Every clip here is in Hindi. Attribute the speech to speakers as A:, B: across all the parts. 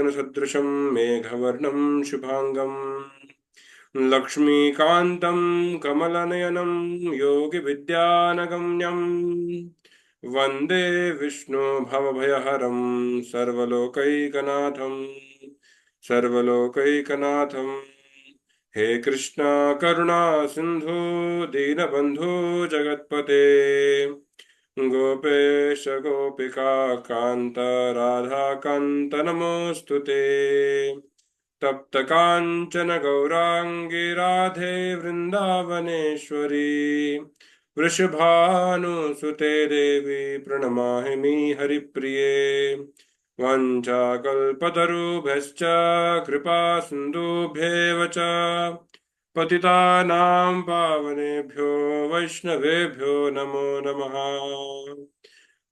A: गगनसदृशं मेघवर्णं शुभांगं लक्ष्मीकान्तं कमलनयनं योगिविद्यानगम्यं वन्दे विष्णु भवभयहरं सर्वलोकैकनाथं। हे कृष्णा करुणा सिंधु दीनबंधु जगत्पते गोपेश गोपिका कांत राधा कांत नमोस्तुते। तप्त कांचन गौरांगी राधे वृंदावनेश्वरी वृषभानुसुते देवी प्रणमामि हरिप्रिये। वाञ्छाकल्पतरुभ्यश्च कृपा सिन्धुभ्येव च पतितानां पावनेभ्यो वैष्णवेभ्यो नमो नमः।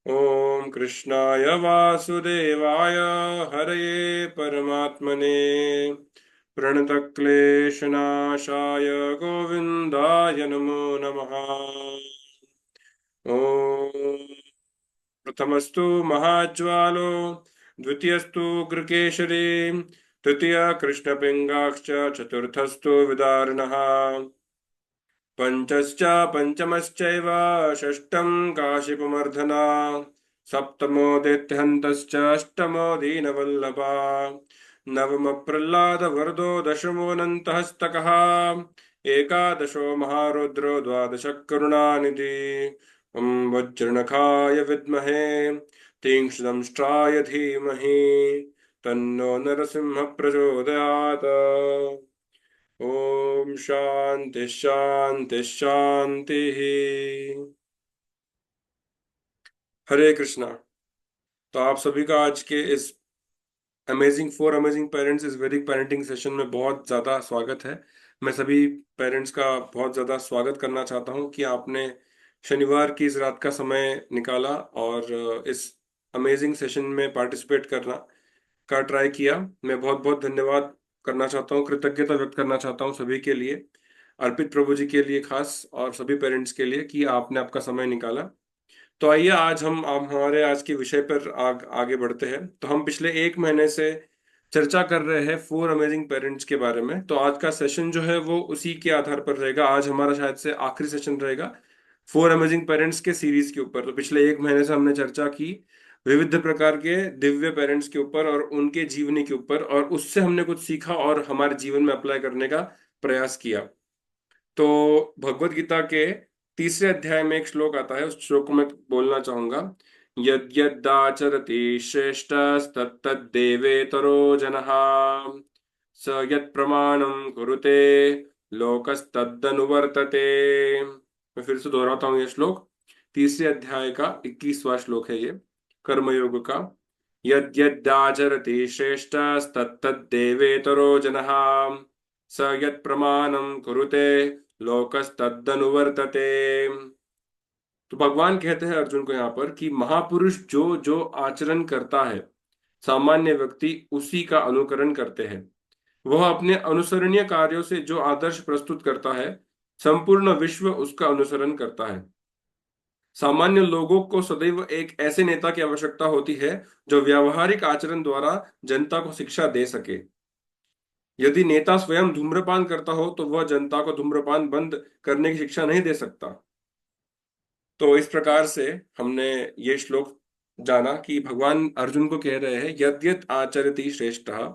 A: ॐ कृष्णाय वासुदेवाय हरये परमात्मने प्रणतक्लेशनाशाय गोविन्दाय नमो नमः। ॐ प्रथमस्तु महाज्वालो द्वितीयस्तु गृकेशरी तृतीय कृष्णपिङ्गाश्च चतुर्थस्तु विदारिणः पंचश्च पंचमश्चैव षष्ठं काशीपमर्धना सप्तमो दैत्यहन्तश्च अष्टमो दीनवल्लभा नवम प्रह्लादवरदो दशमोऽनन्तहस्तकः एकादशो महारुद्रो द्वादश करुणानिधि वज्रनखाय विद्महे तीक्ष्णदंष्ट्राय धीमहि तन्नो नरसिंह प्रचोदयात्। ओम शांति शांति शांति। हरे कृष्णा। तो आप सभी का आज के इस अमेजिंग पेरेंट्स इस वैदिक पेरेंटिंग सेशन में बहुत ज़्यादा स्वागत है। मैं सभी पेरेंट्स का बहुत ज़्यादा स्वागत करना चाहता हूं कि आपने शनिवार की इस रात का समय निकाला और इस अमेजिंग सेशन में पार्टिसिपेट करना का ट्राई किया। मैं बहुत बहुत धन्यवाद करना चाहता हूँ, कृतज्ञता व्यक्त करना चाहता हूँ सभी के लिए, अर्पित प्रभु जी के लिए खास और सभी पेरेंट्स के लिए कि आपने आपका समय निकाला। तो आइए आज हम हमारे आज के विषय पर आगे बढ़ते हैं। तो हम पिछले एक महीने से चर्चा कर रहे हैं फोर अमेजिंग पेरेंट्स के बारे में। तो आज का सेशन जो है वो उसी के आधार पर रहेगा। आज हमारा शायद से आखिरी सेशन रहेगा फोर अमेजिंग पेरेंट्स के सीरीज के ऊपर। तो पिछले एक महीने से हमने चर्चा की विविध प्रकार के दिव्य पेरेंट्स के ऊपर और उनके जीवनी के ऊपर, और उससे हमने कुछ सीखा और हमारे जीवन में अप्लाई करने का प्रयास किया। तो भगवत गीता के तीसरे अध्याय में एक श्लोक आता है, उस श्लोक को मैं बोलना चाहूंगा। यद्यदाचरति श्रेष्ठस्तत्तद्देवेतरो जनः स यत्प्रमाणं कुरुते लोकस्तदनुवर्तते। मैं फिर से दोहराता हूँ ये श्लोक। तीसरे अध्याय का 21वां श्लोक है ये, कर्मयोग का। यद्यदाचरति श्रेष्ठस्तत्तद्देवेतरो जनः स यत्प्रमाणं कुरुते लोकस्तदनुवर्तते। तो भगवान कहते हैं अर्जुन को यहाँ पर कि महापुरुष जो जो आचरण करता है सामान्य व्यक्ति उसी का अनुकरण करते हैं। वह अपने अनुसरणीय कार्यों से जो आदर्श प्रस्तुत करता है संपूर्ण विश्व उसका अनुसरण करता है। सामान्य लोगों को सदैव एक ऐसे नेता की आवश्यकता होती है जो व्यावहारिक आचरण द्वारा जनता को शिक्षा दे सके। यदि नेता स्वयं धूम्रपान करता हो तो वह जनता को धूम्रपान बंद करने की शिक्षा नहीं दे सकता। तो इस प्रकार से हमने ये श्लोक जाना कि भगवान अर्जुन को कह रहे हैं यद्यत आचरति श्रेष्ठः।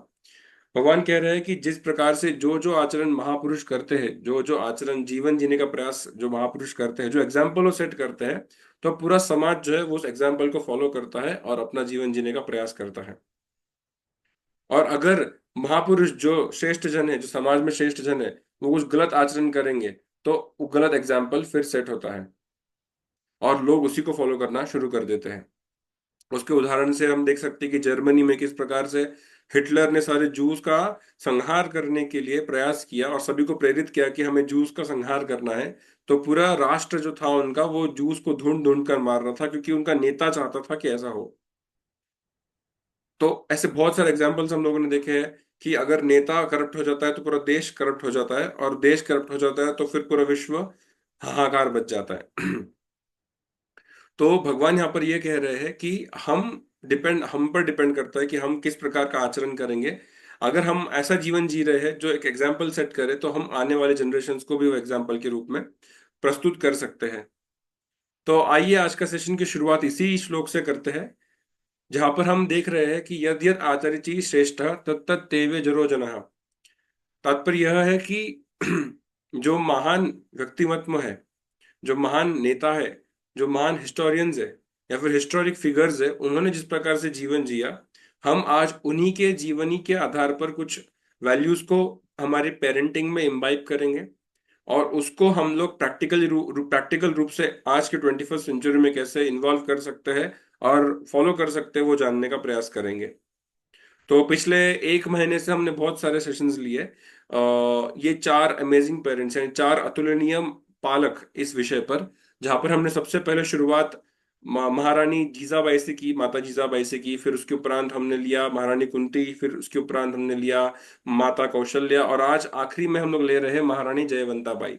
A: भगवान कह रहे हैं कि जिस प्रकार से जो जो आचरण महापुरुष करते हैं, जो जो आचरण जीवन जीने का प्रयास जो महापुरुष करते हैं, जो एग्जाम्पल वो सेट करते हैं, तो पूरा समाज जो है वो उस एग्जाम्पल को फॉलो करता है और अपना जीवन जीने का प्रयास करता है। और अगर महापुरुष जो श्रेष्ठ जन है, जो समाज में श्रेष्ठ जन है, वो कुछ गलत आचरण करेंगे तो वो गलत एग्जाम्पल फिर सेट होता है और लोग उसी को फॉलो करना शुरू कर देते हैं। उसके उदाहरण से हम देख सकते हैं कि जर्मनी में किस प्रकार से हिटलर ने सारे जूस का संहार करने के लिए प्रयास किया और सभी को प्रेरित किया कि हमें जूस का संहार करना है। तो पूरा राष्ट्र जो था उनका वो जूस को ढूंढ ढूंढ कर मार रहा था क्योंकि उनका नेता चाहता था कि ऐसा हो। तो ऐसे बहुत सारे एग्जाम्पल्स हम लोगों ने देखे हैं कि अगर नेता करप्ट हो जाता है तो पूरा देश करप्ट हो जाता है, और देश करप्ट हो जाता है तो फिर पूरा विश्व हाहाकार बच जाता है। तो भगवान यहाँ पर ये कह रहे हैं कि हम हम पर डिपेंड करता है कि हम किस प्रकार का आचरण करेंगे। अगर हम ऐसा जीवन जी रहे हैं जो एक एग्जाम्पल सेट करे, तो हम आने वाले जनरेशन्स को भी वो एग्जाम्पल के रूप में प्रस्तुत कर सकते हैं। तो आइए आज का सेशन की शुरुआत इसी श्लोक से करते हैं, जहां पर हम देख रहे हैं कि यद यद आचरिति श्रेष्ठ तत्त तेवे जरो जनः। तात्पर्य यह है कि जो महान व्यक्तिमत्व है, जो महान नेता है, जो महान हिस्टोरियंस है या फिर हिस्टोरिक फिगर्स है, उन्होंने जिस प्रकार से जीवन जिया, हम आज उन्हीं के जीवनी के आधार पर कुछ वैल्यूज को हमारी पेरेंटिंग में इम्बाइब करेंगे, और उसको हम लोग प्रैक्टिकल रूप से आज के 21st सेंचुरी में कैसे इन्वॉल्व कर सकते हैं और फॉलो कर सकते हैं, वो जानने का प्रयास करेंगे। तो पिछले एक महीने से हमने बहुत सारे सेशंस लिए। ये चार अमेजिंग पेरेंट्स हैं, चार अतुलनीय पालक इस विषय पर, जहां पर हमने सबसे पहले शुरुआत महारानी जीजाबाई से की, माता जीजाबाई से की। फिर उसके उपरांत हमने लिया महारानी कुंती, फिर उसके उपरांत हमने लिया माता कौशल्या, और आज आखिरी में हम लोग ले रहे हैं महारानी जयवंता बाई।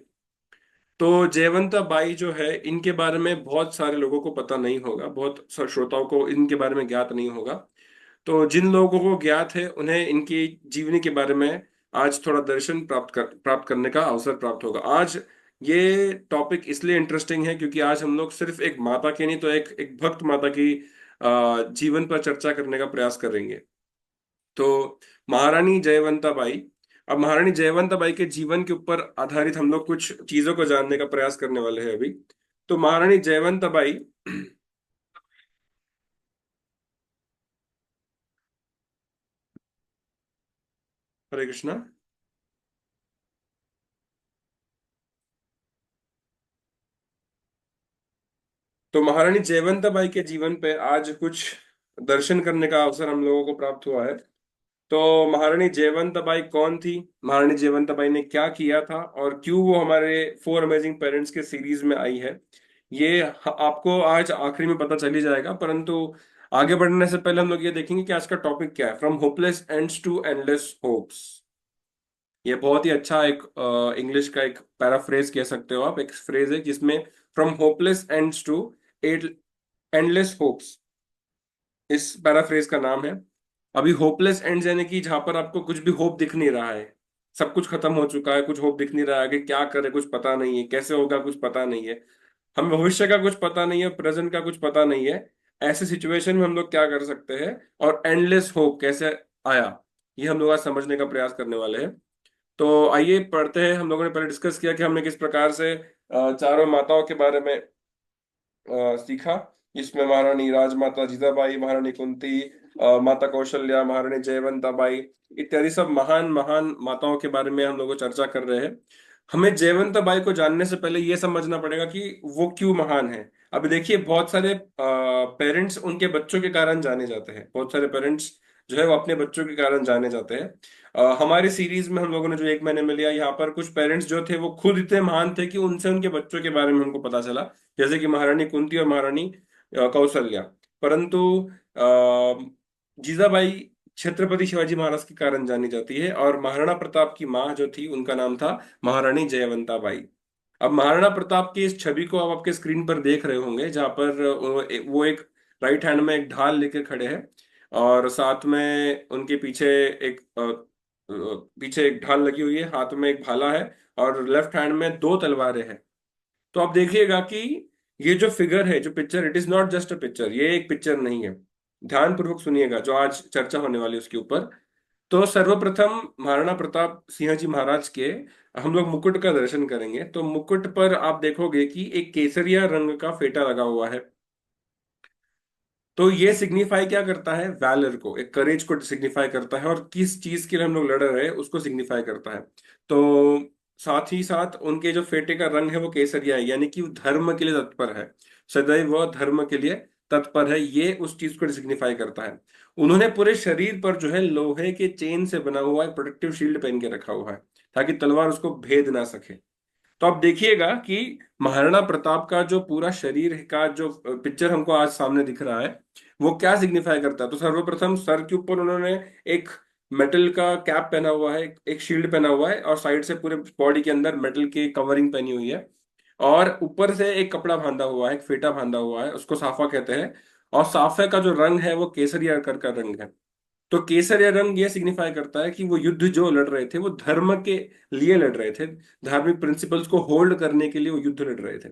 A: तो जयवंता बाई जो है, इनके बारे में बहुत सारे लोगों को पता नहीं होगा, बहुत सारे श्रोताओं को इनके बारे में ज्ञात नहीं होगा। तो जिन लोगों को ज्ञात है, उन्हें इनकी जीवनी के बारे में आज थोड़ा दर्शन प्राप्त करने का अवसर प्राप्त होगा। आज ये टॉपिक इसलिए इंटरेस्टिंग है क्योंकि आज हम लोग सिर्फ एक माता की नहीं, तो एक एक भक्त माता की जीवन पर चर्चा करने का प्रयास करेंगे। तो महारानी जयवंता बाई, अब महारानी जयवंता बाई के जीवन के ऊपर आधारित हम लोग कुछ चीजों को जानने का प्रयास करने वाले हैं अभी। तो महारानी जयवंता बाई हरे कृष्णा। तो महारानी जयवंता बाई के जीवन पे आज कुछ दर्शन करने का अवसर हम लोगों को प्राप्त हुआ है। तो महारानी जयवंता बाई कौन थी, महारानी जयवंता बाई ने क्या किया था, और क्यों वो हमारे फोर अमेजिंग पेरेंट्स के सीरीज में आई है, ये आपको आज आखिरी में पता चल ही जाएगा। परंतु आगे बढ़ने से पहले हम लोग ये देखेंगे कि आज का टॉपिक क्या है, from hopeless ends to endless hopes. ये बहुत ही अच्छा एक इंग्लिश का एक पैराफ्रेज कह सकते हो आप, एक फ्रेज है जिसमें from hopeless ends to endless hopes, इस पैराफ्रेज का नाम है। अभी होपलेस एंड यानी कि जहां पर आपको कुछ भी होप दिख नहीं रहा है, सब कुछ खत्म हो चुका है, कुछ होप दिख नहीं रहा है कि क्या करे, कुछ पता नहीं है, कैसे होगा कुछ पता नहीं है, हमें भविष्य का कुछ पता नहीं है, प्रेजेंट का कुछ पता नहीं है। ऐसे सिचुएशन में हम लोग क्या कर सकते हैं, और एंडलेस होप कैसे आया, ये हम लोग आज समझने का प्रयास करने वाले हैं। तो आइए पढ़ते हैं। हम लोगों ने पहले डिस्कस किया कि हमने किस प्रकार से चारों माताओं के बारे में सीखा, जिसमें महारानी राजमाता जीजाबाई, महारानी कुंती, माता कौशल्या, महारानी जयवंता बाई इत्यादि सब महान महान माताओं के बारे में हम लोग चर्चा कर रहे हैं। हमें जयवंता बाई को जानने से पहले ये समझना पड़ेगा कि वो क्यों महान है। अभी देखिए, बहुत सारे पेरेंट्स उनके बच्चों के कारण जाने जाते हैं, बहुत सारे पेरेंट्स जो है वो अपने बच्चों के कारण जाने जाते हैं। हमारे सीरीज में हम लोगों ने जो एक महीने में लिया, यहाँ पर कुछ पेरेंट्स जो थे वो खुद इतने महान थे कि उनसे उनके बच्चों के बारे में हमको पता चला, जैसे कि महारानी कुंती और महारानी कौशल्या। परंतु जीजाबाई छत्रपति शिवाजी महाराज के कारण जानी जाती है, और महाराणा प्रताप की माँ जो थी उनका नाम था महारानी जयवंता बाई। अब महाराणा प्रताप की इस छवि को आप आपके स्क्रीन पर देख रहे होंगे, जहां पर वो एक राइट हैंड में एक ढाल लेकर खड़े हैं, और साथ में उनके पीछे पीछे एक ढाल लगी हुई है, हाथ में एक भाला है, और लेफ्ट हैंड में दो तलवारें हैं। तो आप देखिएगा कि ये जो फिगर है, जो picture, it is not just a picture, ये एक पिक्चर नहीं है। ध्यान पूर्वक सुनिएगा जो आज चर्चा होने वाली है उसके ऊपर। तो सर्वप्रथम महाराणा प्रताप सिंह जी महाराज के हम लोग मुकुट का दर्शन करेंगे। तो मुकुट पर आप देखोगे कि एक केसरिया रंग का फेटा लगा हुआ है। तो ये सिग्निफाई क्या करता है, वैलर को, एक करेज को सिग्निफाई करता है, और किस चीज के लिए हम लोग लड़ रहे हैं उसको सिग्निफाई करता है। तो साथ ही साथ उनके जो फेटे का रंग है वो केसरिया है, यानी कि वो धर्म के लिए तत्पर है, सदैव वह धर्म के लिए तत्पर है, ये उस चीज को सिग्निफाई करता है। उन्होंने पूरे शरीर पर जो है लोहे के चेन से बना हुआ एक प्रोटेक्टिव शील्ड पहन के रखा हुआ है, ताकि तलवार उसको भेद ना सके। तो आप देखिएगा कि महाराणा प्रताप का जो पूरा शरीर का जो पिक्चर हमको आज सामने दिख रहा है, वो क्या सिग्निफाई करता है। तो सर्वप्रथम सर के ऊपर उन्होंने एक मेटल का कैप पहना हुआ है, एक शील्ड पहना हुआ है, और साइड से पूरे बॉडी के अंदर मेटल की कवरिंग पहनी हुई है, और ऊपर से एक कपड़ा बांधा हुआ है, एक फेटा बांधा हुआ है, उसको साफा कहते हैं। और साफे का जो रंग है वो केसरिया का रंग है। तो केसरिया रंग ये सिग्निफाई करता है कि वो युद्ध जो लड़ रहे थे वो धर्म के लिए लड़ रहे थे, धार्मिक प्रिंसिपल्स को होल्ड करने के लिए वो युद्ध लड़ रहे थे।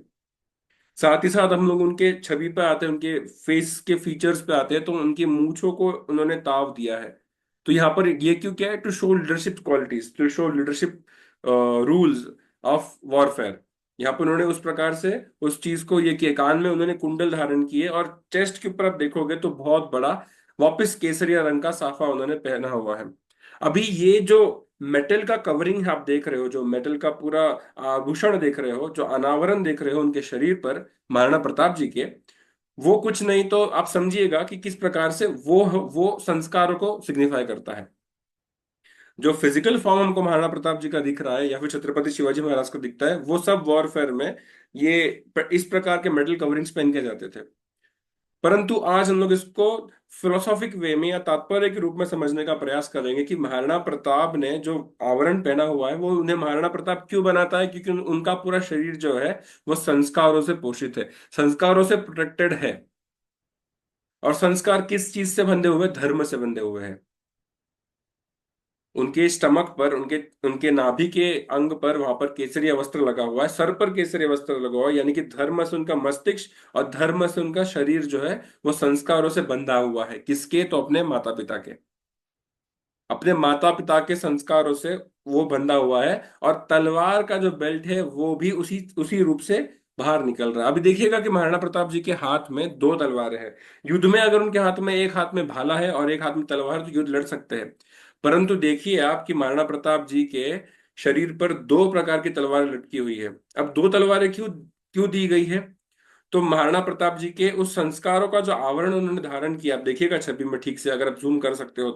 A: साथ ही साथ हम लोग उनके छवि पे आते हैं, उनके फेस के फीचर्स पे आते हैं, तो उनकी मूंछों को उन्होंने ताव दिया है। तो यहाँ पर ये क्यों क्या है, to show leadership qualities, to show leadership rules of warfare. यहाँ पर उन्होंने उस प्रकार से उस चीज को ये किया, कान में उन्होंने कुंडल धारण किए और चेस्ट के ऊपर आप देखोगे तो बहुत बड़ा वापस केसरिया रंग का साफा उन्होंने पहना हुआ है। अभी ये जो मेटल का कवरिंग आप देख रहे हो, जो मेटल का पूरा आभूषण देख रहे हो, जो अनावरण देख रहे हो उनके शरीर पर महाराणा प्रताप जी के, वो कुछ नहीं तो आप समझिएगा कि किस प्रकार से वो संस्कारों को सिग्निफाई करता है। जो फिजिकल फॉर्म हमको महाराणा प्रताप जी का दिख रहा है या फिर छत्रपति शिवाजी महाराज को दिखता है, वो सब वॉरफेयर में ये इस प्रकार के मेटल कवरिंग्स पहन के जाते थे। परंतु आज हम लोग इसको फिलोसॉफिक वे में या तात्पर्य के रूप में समझने का प्रयास करेंगे कि महाराणा प्रताप ने जो आवरण पहना हुआ है वो उन्हें महाराणा प्रताप क्यों बनाता है, क्योंकि उनका पूरा शरीर जो है वो संस्कारों से पोषित है, संस्कारों से प्रोटेक्टेड है। और संस्कार किस चीज से बंधे हुए, धर्म से बंधे हुए हैं। उनके स्टमक पर, उनके उनके नाभि के अंग पर वहां पर केसरिया वस्त्र लगा हुआ है, सर पर केसरिया वस्त्र लगा हुआ है, यानी कि धर्म से उनका मस्तिष्क और धर्म से उनका शरीर जो है वो संस्कारों से बंधा हुआ है। किसके, तो अपने माता पिता के, अपने माता पिता के संस्कारों से वो बंधा हुआ है। और तलवार का जो बेल्ट है वो भी उसी उसी रूप से बाहर निकल रहा है। अभी देखिएगा कि महाराणा प्रताप जी के हाथ में दो तलवारें हैं। युद्ध में अगर उनके हाथ में, एक हाथ में भाला है और एक हाथ में तलवार, तो युद्ध लड़ सकते हैं। परंतु देखिए आप कि महाराणा प्रताप जी के शरीर पर दो प्रकार की तलवारें लटकी हुई है। अब दो तलवारें क्यों क्यों दी गई है, तो महाराणा प्रताप जी के उस संस्कारों का जो आवरण उन्होंने धारण किया, आप देखिएगा छवि में ठीक से, अगर आप जूम कर सकते हो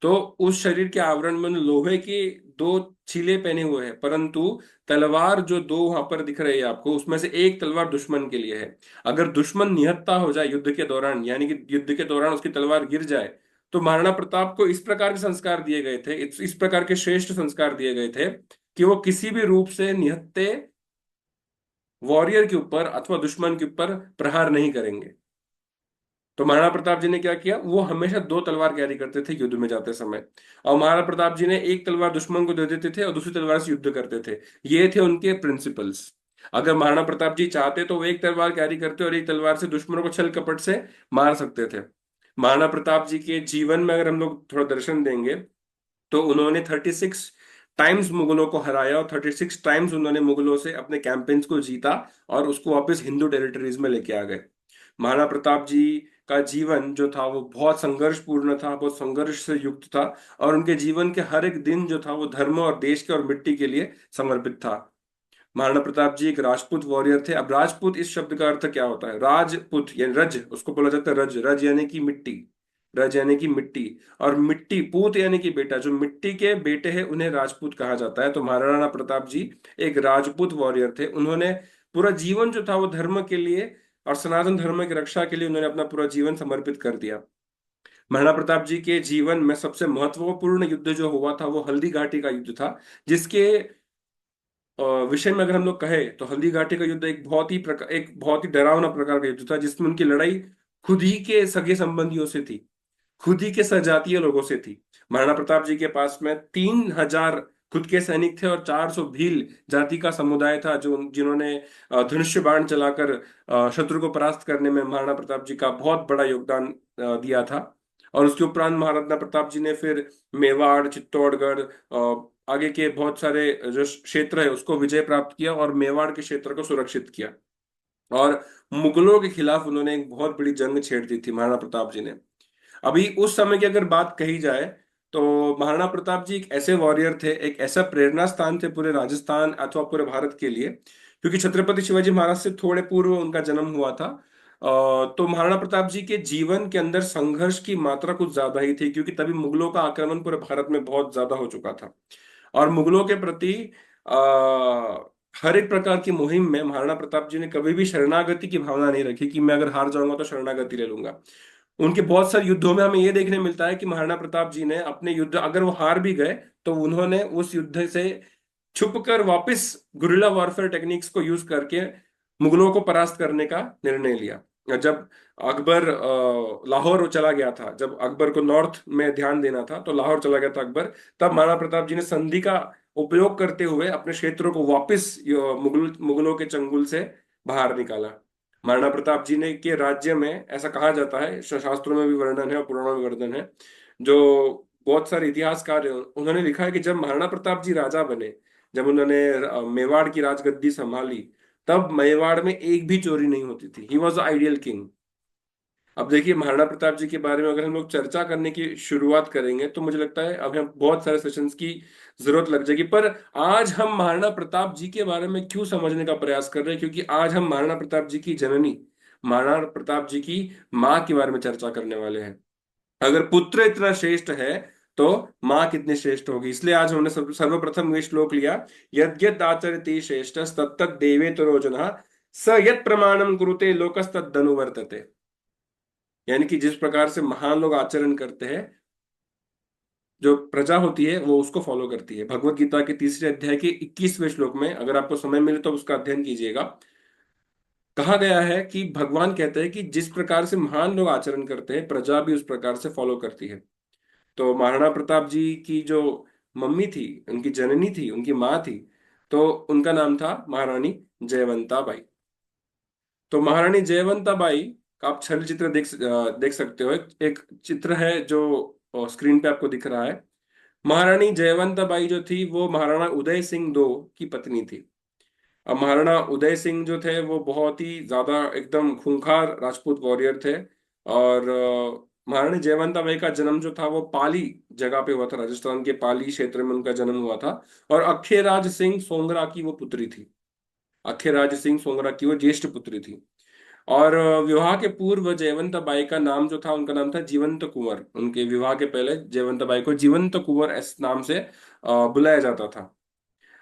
A: तो उस शरीर के आवरण में उन्होंने लोहे के दो छीले पहने हुए हैं, परंतु तलवार जो दो वहां पर दिख रही है आपको, उसमें से एक तलवार दुश्मन के लिए है। अगर दुश्मन निहत्था हो जाए युद्ध के दौरान, यानी कि युद्ध के दौरान उसकी तलवार गिर जाए, तो महाराणा प्रताप को इस प्रकार के संस्कार दिए गए थे, इस प्रकार के श्रेष्ठ संस्कार दिए गए थे कि वो किसी भी रूप से निहत्थे वॉरियर के ऊपर अथवा दुश्मन के ऊपर प्रहार नहीं करेंगे। तो महाराणा प्रताप जी ने क्या किया, वो हमेशा दो तलवार कैरी करते थे युद्ध में जाते समय। और महाराणा प्रताप जी ने एक तलवार दुश्मन को दे देते थे और दूसरी तलवार से युद्ध करते थे। ये थे उनके प्रिंसिपल्स। अगर महाराणा प्रताप जी चाहते तो वो एक तलवार कैरी करते और एक तलवार से दुश्मनों को छल कपट से मार सकते थे। महाराणा प्रताप जी के जीवन में अगर हम लोग थोड़ा दर्शन देंगे, तो उन्होंने 36 टाइम्स मुगलों को हराया और 36 टाइम्स उन्होंने मुगलों से अपने कैंपेन्स को जीता और उसको वापस हिंदू टेरिटरीज में लेके आ गए। महाराणा प्रताप जी का जीवन जो था वो बहुत संघर्षपूर्ण था, बहुत संघर्ष से युक्त था। और उनके जीवन के हर एक दिन जो था वो धर्म और देश के और मिट्टी के लिए समर्पित था। महाराणा प्रताप जी एक राजपूत वॉरियर थे। अब राजपूत इस शब्द का अर्थ क्या होता है, राजपूत यानी रज, उसको बोला जाता है रज, रज यानी कि मिट्टी, रज यानी कि मिट्टी। और मिट्टी, पूत यानी कि बेटा, जो मिट्टी के बेटे हैं उन्हें राजपूत कहा जाता है। तो महाराणा प्रताप जी एक राजपूत वॉरियर थे। उन्होंने पूरा जीवन जो था वो धर्म के लिए और सनातन धर्म की रक्षा के लिए उन्होंने अपना पूरा जीवन समर्पित कर दिया। महाराणा प्रताप जी के जीवन में सबसे महत्वपूर्ण युद्ध जो हुआ था वो हल्दी घाटी का युद्ध था, जिसके विषय में अगर हम लोग कहें तो हल्दी घाटी का युद्ध एक बहुत ही डरावना प्रकार का युद्ध था, जिसमें उनकी लड़ाई खुद ही के सगे संबंधियों से थी, खुद ही के सजातीय लोगों से थी। महाराणा प्रताप जी के पास में 3,000 खुद के सैनिक थे और 400 भील जाति का समुदाय था, जो जिन्होंने धनुष्य बाण चलाकर शत्रु को परास्त करने में महाराणा प्रताप जी का बहुत बड़ा योगदान दिया था। और उसके उपरांत महाराणा प्रताप जी ने फिर मेवाड़, चित्तौड़गढ़, आगे के बहुत सारे जो क्षेत्र है उसको विजय प्राप्त किया और मेवाड़ के क्षेत्र को सुरक्षित किया। और मुगलों के खिलाफ उन्होंने एक बहुत बड़ी जंग छेड़ दी थी महाराणा प्रताप जी ने। अभी उस समय की अगर बात कही जाए तो महाराणा प्रताप जी एक ऐसे वॉरियर थे, एक ऐसा प्रेरणा स्थान थे पूरे राजस्थान अथवा पूरे भारत के लिए, क्योंकि छत्रपति शिवाजी महाराज से थोड़े पूर्व उनका जन्म हुआ था। तो महाराणा प्रताप जी के जीवन के अंदर संघर्ष की मात्रा कुछ ज्यादा ही थी, क्योंकि तभी मुगलों का आक्रमण पूरे भारत में बहुत ज्यादा हो चुका था। और मुगलों के प्रति हर एक प्रकार की मुहिम में महाराणा प्रताप जी ने कभी भी शरणागति की भावना नहीं रखी कि मैं अगर हार जाऊंगा तो शरणागति ले लूंगा। उनके बहुत सारे युद्धों में हमें यह देखने मिलता है कि महाराणा प्रताप जी ने अपने युद्ध, अगर वो हार भी गए तो उन्होंने उस युद्ध से छुप कर वापिस गुरिल्ला वॉरफेयर टेक्निक्स को यूज करके मुगलों को परास्त करने का निर्णय लिया। जब अकबर लाहौर चला गया था, जब अकबर को नॉर्थ में ध्यान देना था तो लाहौर चला गया था अकबर, तब महाराणा प्रताप जी ने संधि का उपयोग करते हुए अपने क्षेत्रों को वापस मुगलों के चंगुल से बाहर निकाला। महाराणा प्रताप जी ने के राज्य में, ऐसा कहा जाता है, शास्त्रों में भी वर्णन है और पुराणों में वर्णन है, जो बहुत सारे इतिहासकार हैं उन्होंने लिखा है कि जब महाराणा प्रताप जी राजा बने, जब उन्होंने मेवाड़ की राजगद्दी संभाली, तब मेवाड़ में एक भी चोरी नहीं होती थी। He was the ideal king. अब देखिए, महाराणा प्रताप जी के बारे में अगर हम लोग चर्चा करने की शुरुआत करेंगे तो मुझे लगता है अभी हम बहुत सारे सेशंस की जरूरत लग जाएगी। पर आज हम महाराणा प्रताप जी के बारे में क्यों समझने का प्रयास कर रहे हैं, क्योंकि आज हम महाराणा प्रताप जी की जननी, महाराणा प्रताप जी की माँ के बारे में चर्चा करने वाले हैं। अगर पुत्र इतना श्रेष्ठ है तो माँ कितनी श्रेष्ठ होगी। इसलिए आज हमने सर्वप्रथम ये श्लोक लिया, यद्यत आचरति श्रेष्ठ तत्तत् देवेतरो जनः स यत् प्रमाणम कुरुते लोकस्तदनुवर्तते। यानी कि जिस प्रकार से महान लोग आचरण करते हैं, जो प्रजा होती है वो उसको फॉलो करती है। भगवत गीता के तीसरे अध्याय के 21वें श्लोक में, अगर आपको समय मिले तो उसका अध्ययन कीजिएगा, कहा गया है कि भगवान कहते हैं कि जिस प्रकार से महान लोग आचरण करते हैं, प्रजा भी उस प्रकार से फॉलो करती है। तो महाराणा प्रताप जी की जो मम्मी थी, उनकी जननी थी, उनकी माँ थी, तो उनका नाम था महारानी जयवंता बाई। तो महारानी जयवंता बाई का आप छवि चित्र देख सकते हो। एक चित्र है जो स्क्रीन पे आपको दिख रहा है। महारानी जयवंता बाई जो थी वो महाराणा उदय सिंह दो की पत्नी थी। अब महाराणा उदय सिंह जो थे वो बहुत ही ज्यादा एकदम खूंखार राजपूत वॉरियर थे। और महारानी जयवंता बाई का जन्म जो था वो पाली जगह पे हुआ था, राजस्थान के पाली क्षेत्र में उनका जन्म हुआ था। और अखेराज सिंह सोंगरा की वो पुत्री थी। अखेराज सिंह सोंगरा की वो ज्येष्ठ पुत्री थी। और विवाह के पूर्व जयवंत बाई का नाम जो था, उनका नाम था जीवंत कुंवर। उनके विवाह के पहले जयवंत बाई को जीवंत कुंवर इस नाम से बुलाया जाता था।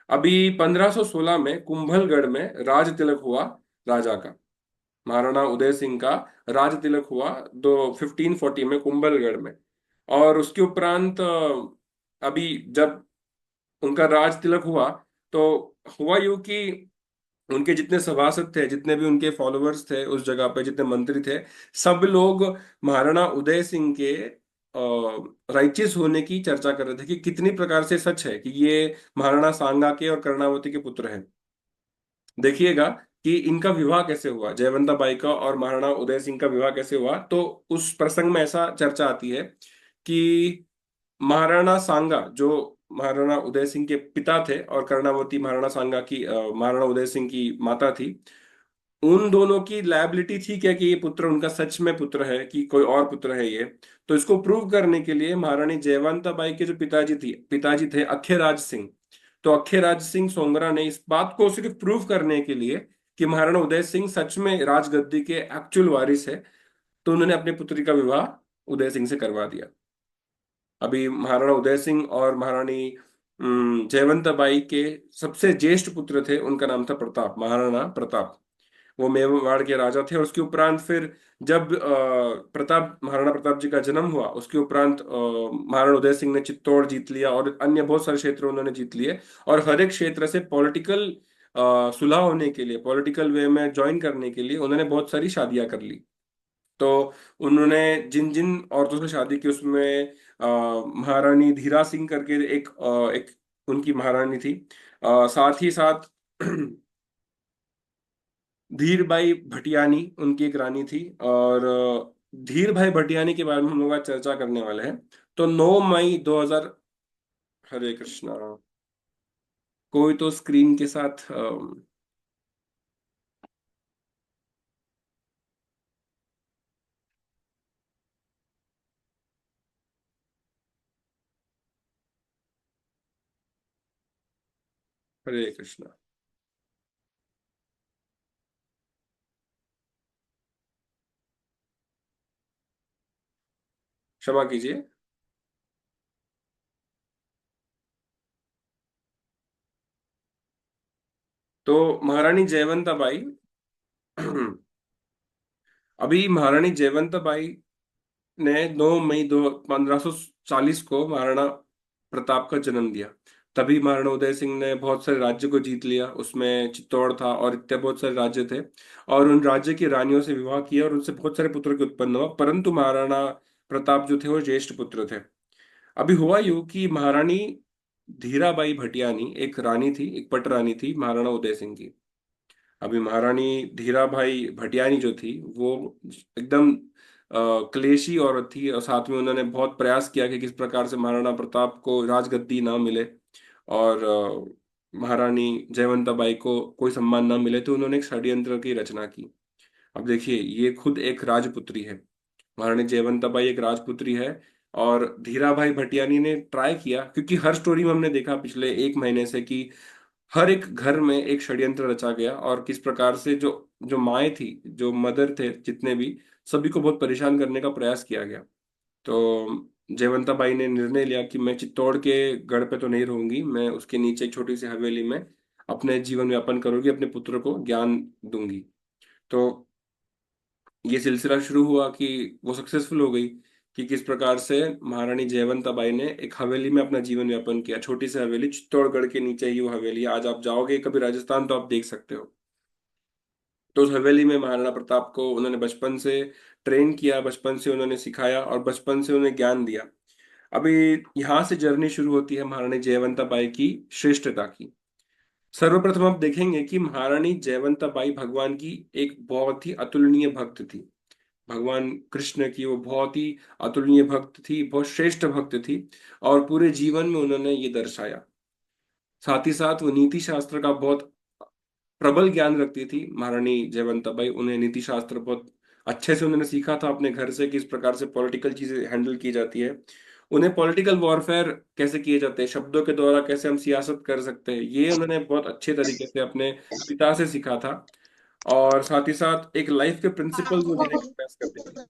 A: अभी 1516 में कुंभलगढ़ में राज तिलक हुआ राजा का, महाराणा उदय सिंह का राज तिलक हुआ दो 1540 में कुंभलगढ़ में। और उसके उपरांत अभी जब उनका राज तिलक हुआ तो हुआ यूं कि उनके जितने सभासद थे, जितने भी उनके फॉलोअर्स थे उस जगह पे, जितने मंत्री थे, सब लोग महाराणा उदय सिंह के राइचियस होने की चर्चा कर रहे थे कि कितनी प्रकार से सच है कि ये महाराणा सांगा के और कर्णावती के पुत्र हैं। देखिएगा कि इनका विवाह कैसे हुआ, जयवंता बाई का और महाराणा उदय सिंह का विवाह कैसे हुआ। तो उस प्रसंग में ऐसा चर्चा आती है कि महाराणा सांगा जो महाराणा उदय सिंह के पिता थे और कर्णावती महाराणा सांगा की महाराणा उदय सिंह की माता थी, उन दोनों की लायबिलिटी थी क्या कि ये पुत्र उनका सच में पुत्र है कि कोई और पुत्र है ये। तो इसको प्रूव करने के लिए महारानी जयवंता बाई के जो पिताजी थे अखेराज सिंह, तो अखेराज सिंह सोंगरा ने इस बात को सिर्फ प्रूव करने के लिए कि महाराणा उदय सिंह सच में राजगद्दी के एक्चुअल वारिस है, तो उन्होंने अपनी पुत्री का विवाह उदय सिंह से करवा दिया। अभी महाराणा उदय सिंह और महारानी जयवंताबाई के सबसे ज्येष्ठ पुत्र थे, उनका नाम था प्रताप, महाराणा प्रताप। वो मेवाड़ के राजा थे। और उसके उपरांत फिर जब प्रताप महाराणा प्रताप जी का जन्म हुआ, उसके उपरांत महाराणा उदय सिंह ने चित्तौड़ जीत लिया और अन्य बहुत सारे क्षेत्र उन्होंने जीत लिए। और हर एक क्षेत्र से पॉलिटिकल सुलह होने के लिए, पॉलिटिकल वे में ज्वाइन करने के लिए उन्होंने बहुत सारी शादियां कर ली। तो उन्होंने जिन जिन औरतों से शादी की उसमें महारानी धीरा सिंह करके एक उनकी महारानी थी। साथ ही साथ धीर भाई भटियानी उनकी एक रानी थी। और धीर भाई भटियानी के बारे में हम लोग आज चर्चा करने वाले हैं। तो 9 मई 2000, हरे कृष्णा, कोई तो स्क्रीन के साथ हरे कृष्णा, क्षमा कीजिए। तो महारानी जयवंता बाई अभी महारानी जयवंता बाई ने 9 मई दो 1540 को महाराणा प्रताप का जन्म दिया। तभी महाराणा उदय सिंह ने बहुत सारे राज्य को जीत लिया, उसमें चित्तौड़ था और इतने बहुत सारे राज्य थे। और उन राज्य की रानियों से विवाह किया और उनसे बहुत सारे पुत्र के उत्पन्न हुआ, परंतु महाराणा प्रताप जो थे वो ज्येष्ठ पुत्र थे। अभी हुआ यूं कि महारानी धीराबाई भटियानी एक रानी थी, एक पट रानी थी महाराणा उदय सिंह की। अभी महारानी धीराबाई भटियानी जो थी वो एकदम क्लेशी औरत थी, और साथ में उन्होंने बहुत प्रयास किया कि किस प्रकार से महाराणा प्रताप को राजगद्दी ना मिले और महारानी जयवंताबाई को कोई सम्मान ना मिले, तो उन्होंने एक षड्यंत्र की रचना की। अब देखिए, ये खुद एक राजपुत्री है, महारानी जयवंताबाई एक राजपुत्री है। और धीराभाई भटियानी ने ट्राई किया, क्योंकि हर स्टोरी में हमने देखा पिछले एक महीने से कि हर एक घर में एक षड्यंत्र रचा गया, और किस प्रकार से जो जो माएँ थी, जो मदर थे जितने भी, सभी को बहुत परेशान करने का प्रयास किया गया। तो जयवंता बाई ने निर्णय लिया कि मैं चित्तौड़ के गढ़ पे तो नहीं रहूंगी, मैं उसके नीचे एक छोटी सी हवेली में अपने जीवन यापन करूंगी, अपने पुत्र को ज्ञान दूंगी। तो ये सिलसिला शुरू हुआ कि वो सक्सेसफुल हो गई, कि किस प्रकार से महारानी जयवंता बाई ने एक हवेली में अपना जीवन यापन किया, छोटी सी हवेली, चित्तौड़गढ़ के नीचे ही वो हवेली है। आज आप जाओगे कभी राजस्थान तो आप देख सकते हो। तो उस हवेली में महाराणा प्रताप को उन्होंने बचपन से ट्रेन किया, बचपन से उन्होंने सिखाया और बचपन से उन्हें ज्ञान दिया। अभी यहाँ से जर्नी शुरू होती है महारानी जयवंता बाई की श्रेष्ठता की। सर्वप्रथम आप देखेंगे कि महारानी जयवंता बाई भगवान की एक बहुत ही अतुलनीय भक्त थी। भगवान कृष्ण की वो बहुत ही अतुलनीय भक्त थी, बहुत श्रेष्ठ भक्त थी। और पूरे जीवन में उन्होंने ये दर्शाया। साथ ही साथ वो नीति शास्त्र का बहुत प्रबल ज्ञान रखती थी महारानी जयवंताबाई। उन्हें नीति शास्त्र बहुत अच्छे से उन्होंने सीखा था अपने घर से, किस प्रकार से पॉलिटिकल चीजें हैंडल की जाती है, उन्हें पॉलिटिकल वॉरफेयर कैसे किए जाते हैं, शब्दों के द्वारा कैसे हम सियासत कर सकते हैं, ये उन्होंने बहुत अच्छे तरीके से अपने पिता से सीखा था। और साथ ही साथ एक लाइफ के प्रिंसिपल वो देने का प्रयास करती थी।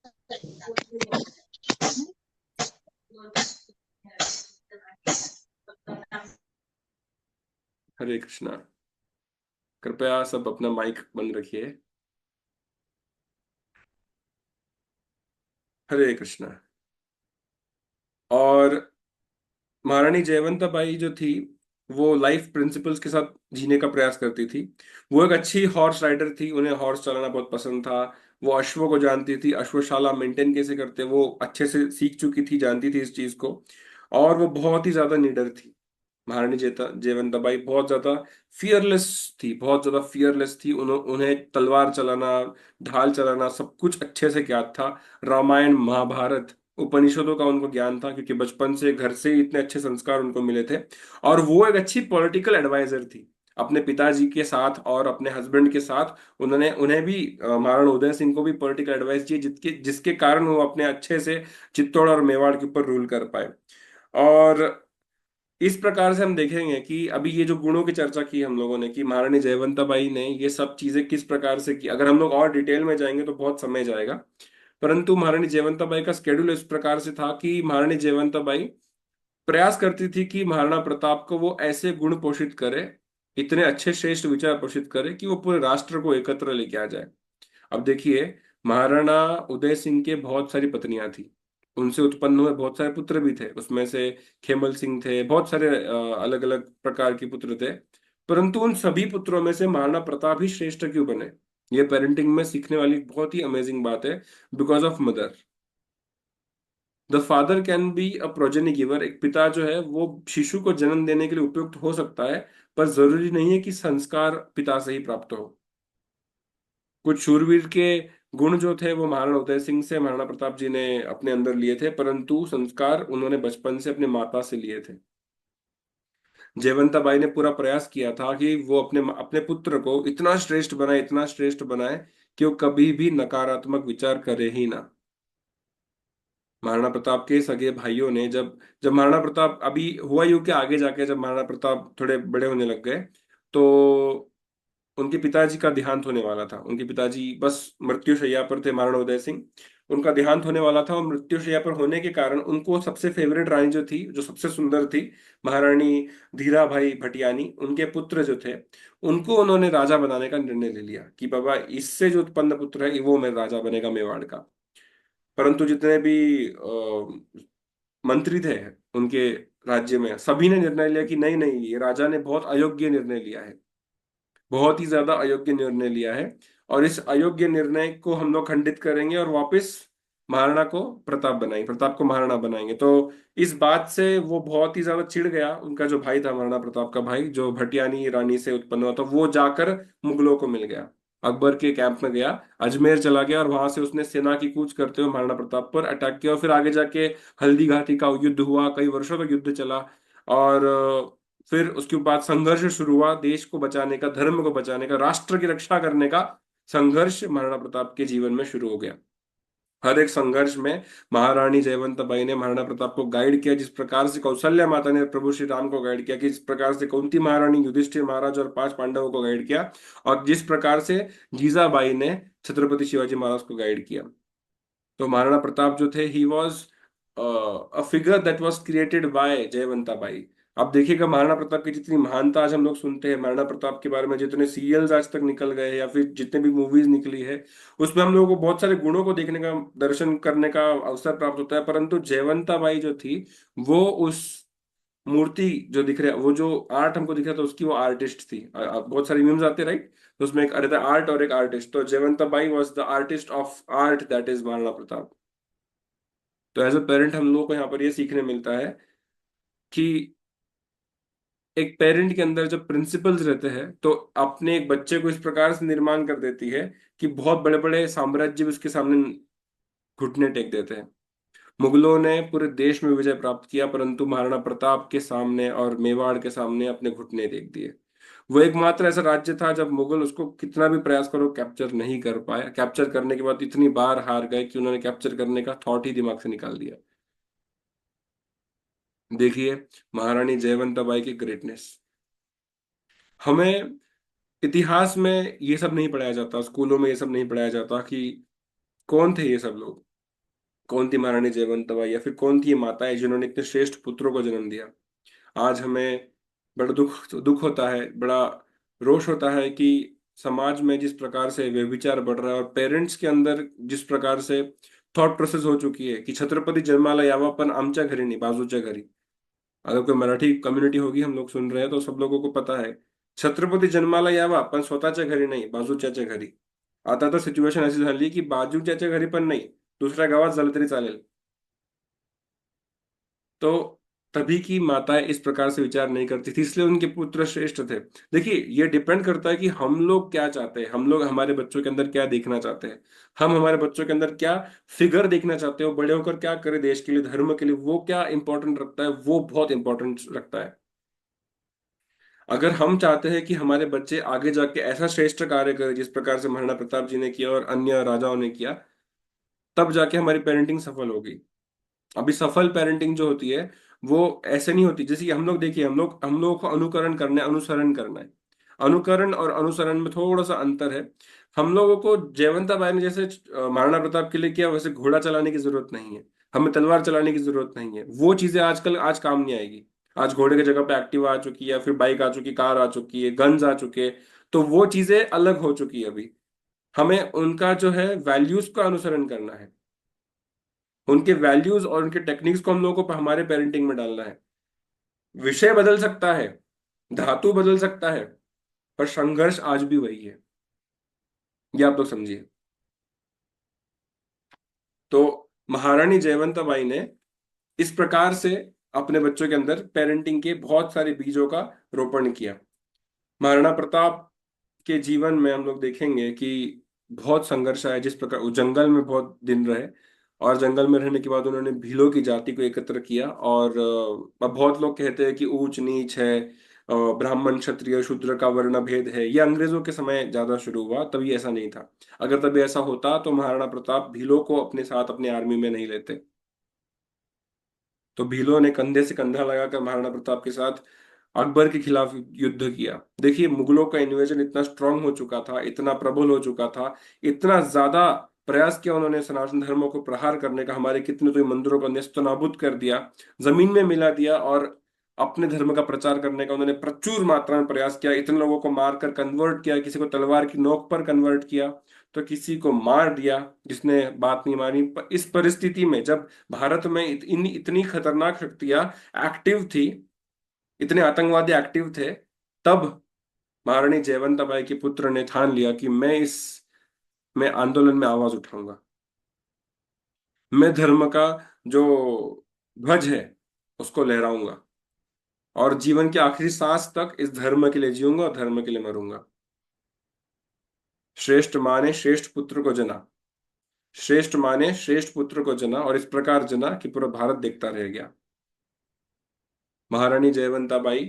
A: हरे कृष्णा। कृपया सब अपना माइक बंद रखिए। हरे कृष्णा। और महारानी जयवंताबाई जो थी वो लाइफ प्रिंसिपल्स के साथ जीने का प्रयास करती थी। वो एक अच्छी हॉर्स राइडर थी, उन्हें हॉर्स चलाना बहुत पसंद था। वो अश्वों को जानती थी, अश्वशाला मेंटेन कैसे करते वो अच्छे से सीख चुकी थी, जानती थी इस चीज को। और वो बहुत ही ज्यादा निडर थी। महारानी जयवंताबाई बहुत ज्यादा फियरलेस थी, बहुत ज्यादा फियरलेस थी। उन्हें तलवार चलाना, ढाल चलाना सब कुछ अच्छे से ज्ञात था। रामायण, महाभारत, उपनिषदों का उनको ज्ञान था, क्योंकि बचपन से घर से ही इतने अच्छे संस्कार उनको मिले थे। और वो एक अच्छी पॉलिटिकल एडवाइजर थी अपने पिताजी के साथ और अपने हस्बैंड के साथ। उन्होंने उन्हें भी महाराणा उदय सिंह को भी पॉलिटिकल एडवाइस दी, जिसके जिसके कारण वो अपने अच्छे से चित्तौड़ और मेवाड़ के ऊपर रूल कर पाए। और इस प्रकार से हम देखेंगे कि अभी ये जो गुणों की चर्चा की हम लोगों ने, कि महारानी जयवंताबाई ने ये सब चीजें किस प्रकार से की, अगर हम लोग और डिटेल में जाएंगे तो बहुत समय जाएगा। परंतु महारानी जयवंताबाई का स्केड्यूल इस प्रकार से था कि महारानी जयवंताबाई प्रयास करती थी कि महाराणा प्रताप को वो ऐसे गुण पोषित करे, इतने अच्छे श्रेष्ठ विचार पोषित करे कि वो पूरे राष्ट्र को एकत्र लेके आ जाए। अब देखिए, महाराणा उदय सिंह के बहुत सारी पत्नियां थी, उनसे उत्पन्न हुए बहुत सारे पुत्र भी थे, उसमें से खेमल सिंह थे, बहुत सारे अलग अलग प्रकार के पुत्र थे। परंतु उन सभी पुत्रों में से महाराणा प्रताप ही श्रेष्ठ क्यों बने? ये पेरेंटिंग में सीखने वाली बहुत ही अमेजिंग बात है। Because of mother. The father can be a progeny giver. एक पिता जो है वो शिशु को जन्म देने के लिए उपयुक्त हो सकता है, पर जरूरी नहीं है कि संस्कार पिता से ही प्राप्त हो। कुछ शूरवीर के गुण जो थे वो महाराणा उदय सिंह से महाराणा प्रताप जी ने अपने अंदर लिए थे, परंतु संस्कार उन्होंने बचपन से अपने माता से लिए थे। जयवंता बाई ने पूरा प्रयास किया था कि वो अपने अपने पुत्र को इतना श्रेष्ठ बनाए, इतना श्रेष्ठ बनाए कि वो कभी भी नकारात्मक विचार करे ही ना। महाराणा प्रताप के सगे भाइयों ने जब जब महाराणा प्रताप, अभी हुआ यूं कि आगे जाके जब महाराणा प्रताप थोड़े बड़े होने लग गए, तो उनके पिताजी का देहांत होने वाला था। उनके पिताजी बस मृत्युशैया पर थे, महाराणा उदय सिंह। उनका देहांत होने वाला था, और मृत्युशैया पर होने के कारण उनको सबसे फेवरेट रानी जो थी, जो सबसे सुंदर थी, महारानी धीराभाई भटियानी, उनके पुत्र जो थे, उनको उन्होंने राजा बनाने का निर्णय ले लिया कि बाबा इससे जो उत्पन्न पुत्र है वो मेरा राजा बनेगा मेवाड़ का। परंतु जितने भी मंत्री थे उनके राज्य में सभी ने निर्णय लिया कि नहीं नहीं, ये राजा ने बहुत अयोग्य निर्णय लिया है, बहुत ही ज्यादा अयोग्य निर्णय लिया है, और इस अयोग्य निर्णय को हम लोग खंडित करेंगे और वापस महाराणा को प्रताप बनाएंगे, प्रताप को महाराणा बनाएंगे। तो इस बात से वो बहुत ही ज्यादा चिढ़ गया, उनका जो भाई था, महाराणा प्रताप का भाई जो भटियानी रानी से उत्पन्न हुआ था, वो जाकर मुगलों को मिल गया, अकबर के कैंप में गया, अजमेर चला गया, और वहां से उसने सेना की कूच करते हुए महाराणा प्रताप पर अटैक किया, और फिर आगे जाके हल्दी घाटी का युद्ध हुआ, कई वर्षों तक युद्ध चला। और फिर उसके बाद संघर्ष शुरू हुआ, देश को बचाने का, धर्म को बचाने का, राष्ट्र की रक्षा करने का संघर्ष महाराणा प्रताप के जीवन में शुरू हो गया। हर एक संघर्ष में महारानी जयवंताबाई ने महाराणा प्रताप को गाइड किया, जिस प्रकार से कौशल्या माता ने प्रभु श्री राम को गाइड किया, किस प्रकार से कुंती महारानी युधिष्ठिर महाराज और 5 पांडवों को गाइड किया, और जिस प्रकार से जीजाबाई ने छत्रपति शिवाजी महाराज को गाइड किया। तो महाराणा प्रताप जो थे, he was a figure that was created by Jaiwantabai. अब देखिएगा महाराणा प्रताप की जितनी महानता आज हम लोग सुनते हैं, महाराणा प्रताप के बारे में जितने सीरियल्स आज तक निकल गए हैं या फिर जितने भी मूवीज निकली है, उसमें हम लोगों को बहुत सारे गुणों को देखने का, दर्शन करने का अवसर प्राप्त होता है, परंतु जयवंताबाई जो थी, वो उस मूर्ति जो दिख रहा है, वो जो आर्ट हमको दिख रहा था, उसकी वो आर्टिस्ट थी। बहुत सारे मीम्स आते राइट, तो उसमें एक रहता है आर्ट और एक आर्टिस्ट, तो Jaiwantabai was the artist of art, that is Maharana Pratap. तो एज अ पेरेंट हम लोगों को यहाँ पर ये सीखने मिलता है कि एक पेरेंट के अंदर जब प्रिंसिपल्स रहते हैं, तो अपने एक बच्चे को इस प्रकार से निर्माण कर देती है कि बहुत बड़े बड़े साम्राज्य भी उसके सामने घुटने टेक देते हैं। मुगलों ने पूरे देश में विजय प्राप्त किया, परंतु महाराणा प्रताप के सामने और मेवाड़ के सामने अपने घुटने टेक दिए। वो एकमात्र ऐसा राज्य था जब मुगल उसको कितना भी प्रयास करो कैप्चर नहीं कर पाया, कैप्चर करने के बाद इतनी बार हार गए कि उन्होंने कैप्चर करने का थॉट ही दिमाग से निकाल दिया। देखिए महारानी जयवंताबाई की ग्रेटनेस। हमें इतिहास में ये सब नहीं पढ़ाया जाता, स्कूलों में ये सब नहीं पढ़ाया जाता कि कौन थे ये सब लोग, कौन थी महारानी जयवंताबाई, या फिर कौन थी ये माताएं जिन्होंने इतने श्रेष्ठ पुत्रों को जन्म दिया। आज हमें बड़ा दुख दुख होता है, बड़ा रोष होता है कि समाज में जिस प्रकार से व्यभिचार बढ़ रहा है, और पेरेंट्स के अंदर जिस प्रकार से थॉट प्रोसेस हो चुकी है कि छत्रपति जन्माला यावा पण आमच्या घरी नहीं बाजूच्या घरी। अगर कोई मराठी कम्युनिटी होगी हम लोग सुन रहे हैं तो सब लोगों को पता है, छत्रपती जन्माला यावा पण स्वतःच्या घरी नाही बाजूच्याच्या घरी। आता तर सिच्युएशन अशी झाली की बाजूच्याच्या घरी पण नाही, दुसऱ्या गावात झालं तरी चालेल। तो तभी की माताएं इस प्रकार से विचार नहीं करती थी, इसलिए उनके पुत्र श्रेष्ठ थे। देखिए ये डिपेंड करता है कि हम लोग क्या चाहते हैं, हम लोग हमारे बच्चों के अंदर क्या देखना चाहते हैं, हम हमारे बच्चों के अंदर क्या फिगर देखना चाहते हो, बड़े होकर क्या करे देश के लिए, धर्म के लिए, वो क्या इंपॉर्टेंट रखता है, वो बहुत इंपॉर्टेंट रखता है। अगर हम चाहते हैं कि हमारे बच्चे आगे जाके ऐसा श्रेष्ठ कार्य करें जिस प्रकार से महाराणा प्रताप जी ने किया और अन्य राजाओं ने किया, तब जाके हमारी पेरेंटिंग सफल होगी। अभी सफल पेरेंटिंग जो होती है वो ऐसे नहीं होती, जैसे कि हम लोग देखिए, हम लोगों को अनुकरण करना है, अनुसरण करना है। अनुकरण और अनुसरण में थोड़ा सा अंतर है। हम लोगों को जयवंता बाई ने जैसे महाराणा प्रताप के लिए किया, वैसे घोड़ा चलाने की जरूरत नहीं है, हमें तलवार चलाने की जरूरत नहीं है। वो चीजें आजकल आज काम नहीं आएगी। आज घोड़े की जगह पे एक्टिवा आ चुकी है, या फिर बाइक आ चुकी, कार आ चुकी है, गन्स आ चुके हैं। तो वो चीजें अलग हो चुकी है अभी। हमें उनका जो है वैल्यूज का अनुसरण करना है, उनके वैल्यूज और उनके टेक्निक्स को हम लोगों को हमारे पेरेंटिंग में डालना है। विषय बदल सकता है, धातु बदल सकता है, पर संघर्ष आज भी वही है। ये आप लोग समझिए। तो महारानी जयवंताबाई ने इस प्रकार से अपने बच्चों के अंदर पेरेंटिंग के बहुत सारे बीजों का रोपण किया। महाराणा प्रताप के जीवन में हम लोग देखेंगे कि बहुत संघर्ष आया, जिस प्रकार वो जंगल में बहुत दिन रहे, और जंगल में रहने के बाद उन्होंने भीलों की जाति को एकत्र किया। और अब बहुत लोग कहते हैं कि ऊंच नीच है, ब्राह्मण क्षत्रिय शूद्र का वर्ण भेद है, ये अंग्रेजों के समय ज्यादा शुरू हुआ, तभी ऐसा नहीं था। अगर तभी ऐसा होता तो महाराणा प्रताप भीलों को अपने साथ अपने आर्मी में नहीं लेते। तो भीलों ने कंधे से कंधा लगाकर महाराणा प्रताप के साथ अकबर के खिलाफ युद्ध किया। देखिए मुगलों का इन्वेजन इतना स्ट्रांग हो चुका था, इतना प्रबल हो चुका था, इतना ज्यादा प्रयास किया उन्होंने सनातन धर्मों को प्रहार करने का, हमारे कितने तो मंदिरों को नेस्त नाबूद कर दिया, जमीन में मिला दिया, और अपने धर्म का प्रचार करने का उन्होंने प्रचुर मात्रा में प्रयास किया, इतने लोगों को मारकर कन्वर्ट किया, किसी को तलवार की नोक पर कन्वर्ट किया। तो किसी को मार दिया जिसने बात नहीं मानी। इस परिस्थिति में जब भारत में इतनी खतरनाक शक्तियां एक्टिव थी, इतने आतंकवादी एक्टिव थे, तब महारानी जयवंताबाई के पुत्र ने ठान लिया कि मैं आंदोलन में आवाज उठाऊंगा। मैं धर्म का जो ध्वज है उसको लहराऊंगा, और जीवन के आखिरी सांस तक इस धर्म के लिए जीऊंगा और धर्म के लिए मरूंगा। श्रेष्ठ माँ ने श्रेष्ठ पुत्र को जना, श्रेष्ठ माँ ने श्रेष्ठ पुत्र को जना, और इस प्रकार जना कि पूरा भारत देखता रह गया। महारानी जयवंताबाई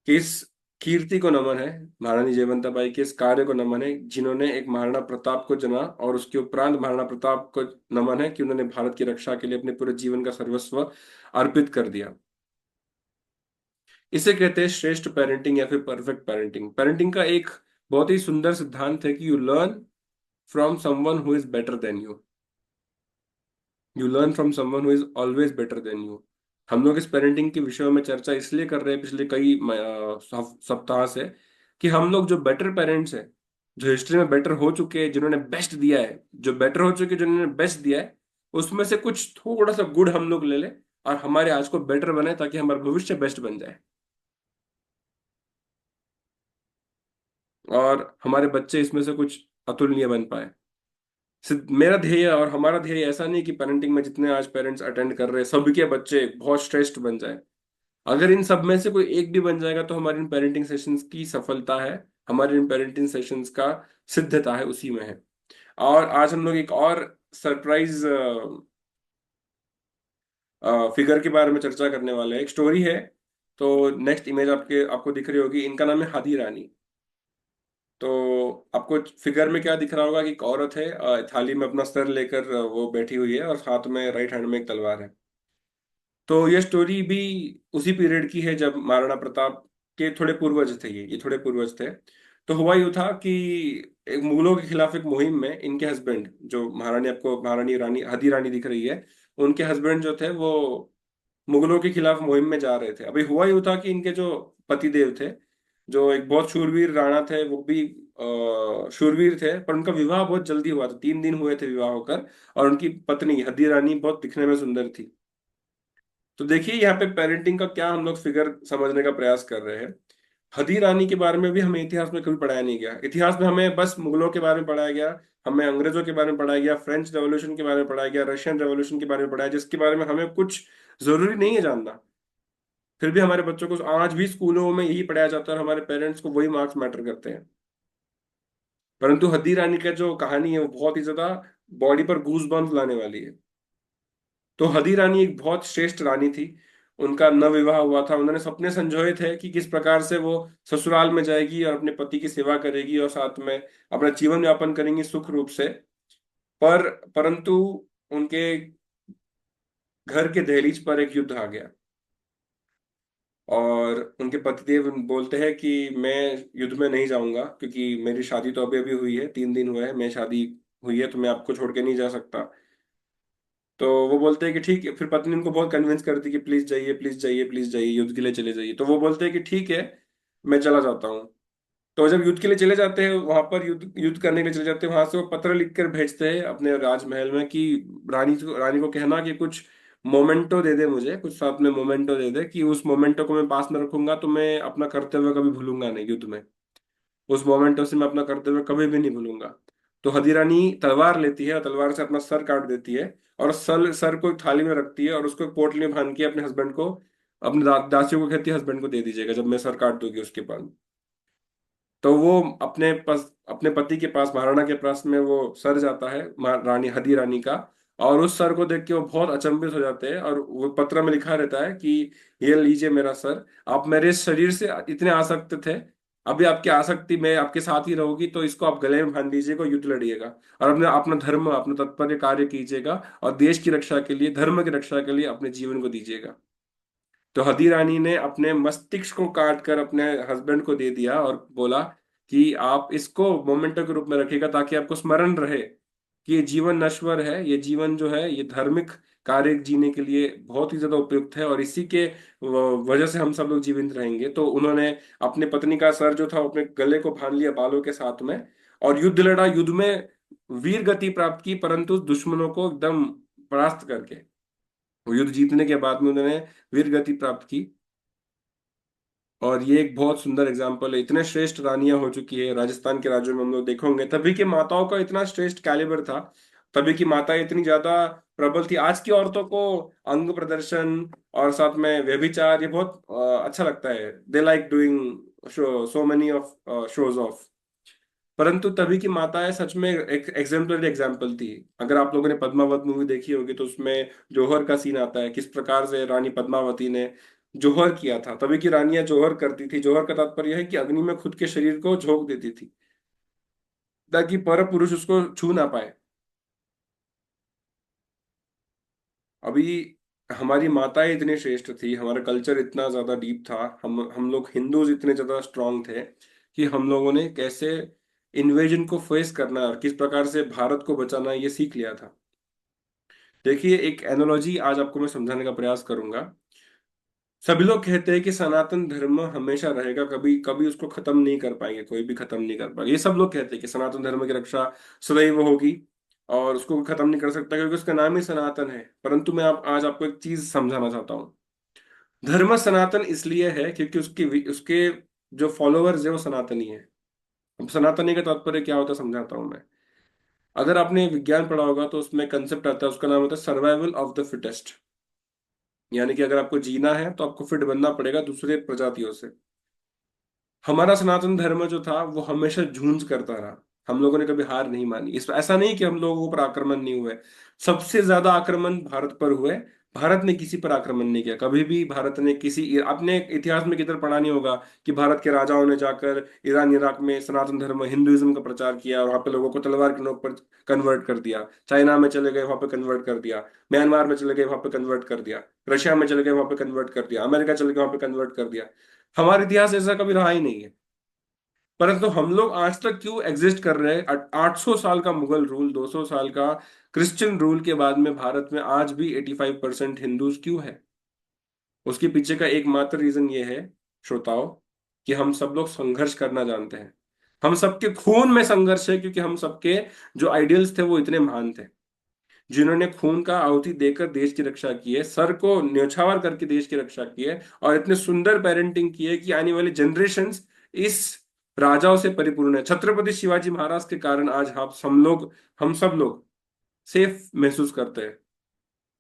A: की इस कीर्ति को नमन है, महारानी जयवंताबाई के इस कार्य को नमन है, जिन्होंने एक महाराणा प्रताप को जना, और उसके उपरांत महाराणा प्रताप को नमन है कि उन्होंने भारत की रक्षा के लिए अपने पूरे जीवन का सर्वस्व अर्पित कर दिया। इसे कहते हैं श्रेष्ठ पेरेंटिंग या फिर परफेक्ट पेरेंटिंग। पेरेंटिंग का एक बहुत ही सुंदर सिद्धांत है कि you learn from someone who is better than you. You learn from someone who is always better than you. हम लोग इस पेरेंटिंग के विषय में चर्चा इसलिए कर रहे हैं पिछले कई सप्ताह से, कि हम लोग जो बेटर पेरेंट्स हैं, जो हिस्ट्री में बेटर हो चुके हैं, जिन्होंने बेस्ट दिया है, जो बेटर हो चुके हैं, जिन्होंने बेस्ट दिया है, उसमें से कुछ थोड़ा सा गुड हम लोग ले लें और हमारे आज को बेटर बने, ताकि हमारा भविष्य बेस्ट बन जाए और हमारे बच्चे इसमें से कुछ अतुलनीय बन पाए। मेरा ध्येय और हमारा ध्येय ऐसा नहीं कि पेरेंटिंग में जितने आज पेरेंट्स अटेंड कर रहे हैं सबके बच्चे बहुत श्रेष्ठ बन जाए। अगर इन सब में से कोई एक भी बन जाएगा तो हमारी इन पेरेंटिंग सेशंस की सफलता है, हमारे इन पेरेंटिंग सेशंस का सिद्धता है उसी में है। और आज हम लोग एक और सरप्राइज फिगर के बारे में चर्चा करने वाले हैं। एक स्टोरी है, तो नेक्स्ट इमेज आपको दिख रही होगी, इनका नाम है हादी रानी। तो आपको फिगर में क्या दिख रहा होगा कि एक औरत है, थाली में अपना सर लेकर वो बैठी हुई है, और हाथ में राइट हैंड में एक तलवार है। तो ये स्टोरी भी उसी पीरियड की है जब महाराणा प्रताप के थोड़े पूर्वज थे, ये थोड़े पूर्वज थे। तो हुआ यूं था कि एक मुगलों के खिलाफ एक मुहिम में इनके हस्बैंड, जो महारानी, आपको महारानी रानी हदी रानी दिख रही है, उनके हस्बैंड जो थे वो मुगलों के खिलाफ मुहिम में जा रहे थे। अभी हुआ यूं था कि इनके जो पतिदेव थे, जो एक बहुत शूरवीर राणा थे, वो भी शूरवीर थे, पर उनका विवाह बहुत जल्दी हुआ था, 3 दिन हुए थे विवाह होकर। और उनकी पत्नी हदी रानी बहुत दिखने में सुंदर थी। तो देखिए यहाँ पे पेरेंटिंग का क्या हम लोग फिगर समझने का प्रयास कर रहे हैं। हदी रानी के बारे में भी हमें इतिहास में कभी पढ़ाया नहीं गया। इतिहास में हमें बस मुगलों के बारे में पढ़ाया गया, हमें अंग्रेजों के बारे में पढ़ाया गया, फ्रेंच रेवोल्यूशन के बारे में पढ़ाया गया, रशियन रेवोल्यूशन के बारे में पढ़ाया, जिसके बारे में हमें कुछ जरूरी नहीं है जानना। फिर भी हमारे बच्चों को आज भी स्कूलों में यही पढ़ाया जाता है, और हमारे पेरेंट्स को वही मार्क्स मैटर करते हैं। परंतु हदी रानी का जो कहानी है वो बहुत ही ज्यादा बॉडी पर गूज बम्स लाने वाली है। तो हदी रानी एक बहुत श्रेष्ठ रानी थी। उनका नवविवाह हुआ था, उन्होंने सपने संजोए थे कि किस प्रकार से वो ससुराल में जाएगी और अपने पति की सेवा करेगी और साथ में अपना जीवन यापन करेंगी सुख रूप से। परंतु उनके घर के दहलीज पर एक युद्ध आ गया, और उनके पतिदेव बोलते हैं कि मैं युद्ध में नहीं जाऊंगा, क्योंकि मेरी शादी तो अभी अभी हुई है, 3 दिन हुए हैं मैं शादी हुई है, तो मैं आपको छोड़ के नहीं जा सकता। तो वो बोलते हैं कि ठीक है। फिर पत्नी उनको बहुत कन्विंस करती है कि प्लीज जाइए, प्लीज जाइए, प्लीज जाइए, युद्ध के लिए चले जाइए। तो वो बोलते हैं कि ठीक है, मैं चला जाता हूँ। तो जब युद्ध के लिए चले जाते हैं, वहां पर युद्ध युद्ध करने के लिए चले जाते हैं, वहां से वो पत्र लिखकर भेजते हैं अपने राजमहल में कि रानी को कहना कि कुछ मोमेंटो दे दे मुझे, कुछ साथ में मोमेंटो दे दे, कि उस मोमेंटो को मैं पास में रखूंगा तो मैं अपना कर्तव्य कभी भूलूंगा नहीं युद्ध में। उस मोमेंटो से मैं अपना कर्तव्य कभी भी नहीं भूलूंगा। तो हदीरानी तलवार लेती है और तलवार से अपना सर काट देती है, और सर को एक थाली में रखती है और उसको एक पोटली में बांध के अपने हस्बैंड को, अपने दासियों को कहती है हस्बैंड को दे दीजिएगा जब मैं सर काट दूंगी उसके बाद। तो वो अपने पति के पास, महाराणा के पास में वो सर जाता है, रानी हदी रानी का। और उस सर को देख के वो बहुत अचंभित हो जाते हैं, और वो पत्र में लिखा रहता है कि ये लीजिए मेरा सर, आप मेरे शरीर से इतने आसक्त थे, अभी आपकी आसक्ति में आपके साथ ही रहोगी, तो इसको आप गले में बांध लीजिएगा, युद्ध लड़िएगा, और अपने अपना धर्म, अपना तत्पर कार्य कीजिएगा, और देश की रक्षा के लिए, धर्म की रक्षा के लिए अपने जीवन को दीजिएगा। तो हदी रानी ने अपने मस्तिष्क को काट कर अपने हस्बैंड को दे दिया और बोला कि आप इसको मोमेंटो के रूप में रखिएगा, ताकि आपको स्मरण रहे कि ये जीवन नश्वर है, ये जीवन जो है ये धार्मिक कार्य जीने के लिए बहुत ही ज्यादा उपयुक्त है, और इसी के वजह से हम सब लोग जीवित रहेंगे। तो उन्होंने अपने पत्नी का सर जो था वो अपने गले को बांध लिया बालों के साथ में, और युद्ध लड़ा, युद्ध में वीर गति प्राप्त की, परंतु दुश्मनों को एकदम परास्त करके। वो युद्ध जीतने के बाद में उन्होंने वीर गति प्राप्त की। और ये एक बहुत सुंदर एग्जाम्पल है। इतने श्रेष्ठ रानियां हो चुकी है राजस्थान के राज्यों में, हम लोग देखोगे तभी की माताओं का इतना श्रेष्ठ कैलिबर था, तभी की माताएं इतनी ज्यादा प्रबल थी। आज की औरतों को अंग प्रदर्शन और साथ में व्यभिचार ये बहुत अच्छा लगता है, they like doing so many of shows of. परंतु तभी की माताएं सच में एक एग्जाम्पलरी एग्जाम्पल थी। अगर आप लोगों ने पद्मावत मूवी देखी होगी तो उसमें जौहर का सीन आता है, किस प्रकार से रानी पद्मावती ने जौहर किया था। तभी की रानियां जौहर करती थी। जौहर का तात्पर्य है कि अग्नि में खुद के शरीर को झोंक देती थी ताकि पर पुरुष उसको छू ना पाए। अभी हमारी माताएं इतनी श्रेष्ठ थी, हमारा कल्चर इतना ज्यादा डीप था, हम लोग हिंदूज इतने ज्यादा स्ट्रांग थे कि हम लोगों ने कैसे इन्वेजन को फेस करना है और किस प्रकार से भारत को बचाना है ये सीख लिया था। देखिए, एक एनालॉजी आज आपको मैं समझाने का प्रयास करूंगा। सभी लोग कहते हैं कि सनातन धर्म हमेशा रहेगा, कभी कभी उसको खत्म नहीं कर पाएंगे, कोई भी खत्म नहीं कर पाएगा। ये सब लोग कहते हैं कि सनातन धर्म की रक्षा सदैव होगी और उसको कोई खत्म नहीं कर सकता क्योंकि उसका नाम ही सनातन है। परंतु मैं आज आपको एक चीज समझाना चाहता हूँ। धर्म सनातन इसलिए है क्योंकि उसकी उसके जो फॉलोअर्स है वो सनातनी है। अब सनातनी का तात्पर्य क्या होता है समझाता हूँ मैं। अगर आपने विज्ञान पढ़ा होगा तो उसमें कंसेप्ट आता है, उसका नाम होता है सर्वाइवल ऑफ द फिटेस्ट। यानी कि अगर आपको जीना है तो आपको फिट बनना पड़ेगा दूसरे प्रजातियों से। हमारा सनातन धर्म जो था वो हमेशा झूंज करता रहा। हम लोगों ने कभी हार नहीं मानी। इस ऐसा नहीं कि हम लोगों पर आक्रमण नहीं हुए, सबसे ज्यादा आक्रमण भारत पर हुए। भारत ने किसी पर आक्रमण नहीं किया कभी भी। भारत ने किसी, अपने इतिहास में किधर पढ़ा नहीं होगा कि भारत के राजाओं ने जाकर ईरान इराक में सनातन धर्म हिंदुइज्म का प्रचार किया और वहां पे लोगों को तलवार के नोक पर कन्वर्ट कर दिया। चाइना में चले गए, वहां पे कन्वर्ट कर दिया। म्यांमार में चले गए, वहां पे कन्वर्ट कर दिया। रशिया में चले गए, वहां पे कन्वर्ट कर दिया। अमेरिका चले गए, वहां पे कन्वर्ट कर दिया। हमारे इतिहास ऐसा कभी रहा ही नहीं है। परंतु हम लोग आज तक क्यों एग्जिस्ट कर रहे हैं? 800 साल का मुगल रूल, 200 साल का क्रिश्चियन रूल के बाद में भारत में आज भी 85% हिंदूज क्यों है? उसके पीछे का एकमात्र रीजन ये है श्रोताओं, कि हम सब लोग संघर्ष करना जानते हैं। हम सबके खून में संघर्ष है क्योंकि हम सबके जो आइडियल्स थे वो इतने महान थे, जिन्होंने खून का आहुति देकर देश की रक्षा की है, सर को न्यौछावर करके देश की रक्षा की है, और इतने सुंदर पेरेंटिंग की है कि आने वाली जनरेशन्स इस राजाओं से परिपूर्ण है। छत्रपति शिवाजी महाराज के कारण आज हम सब लोग सेफ महसूस करते हैं।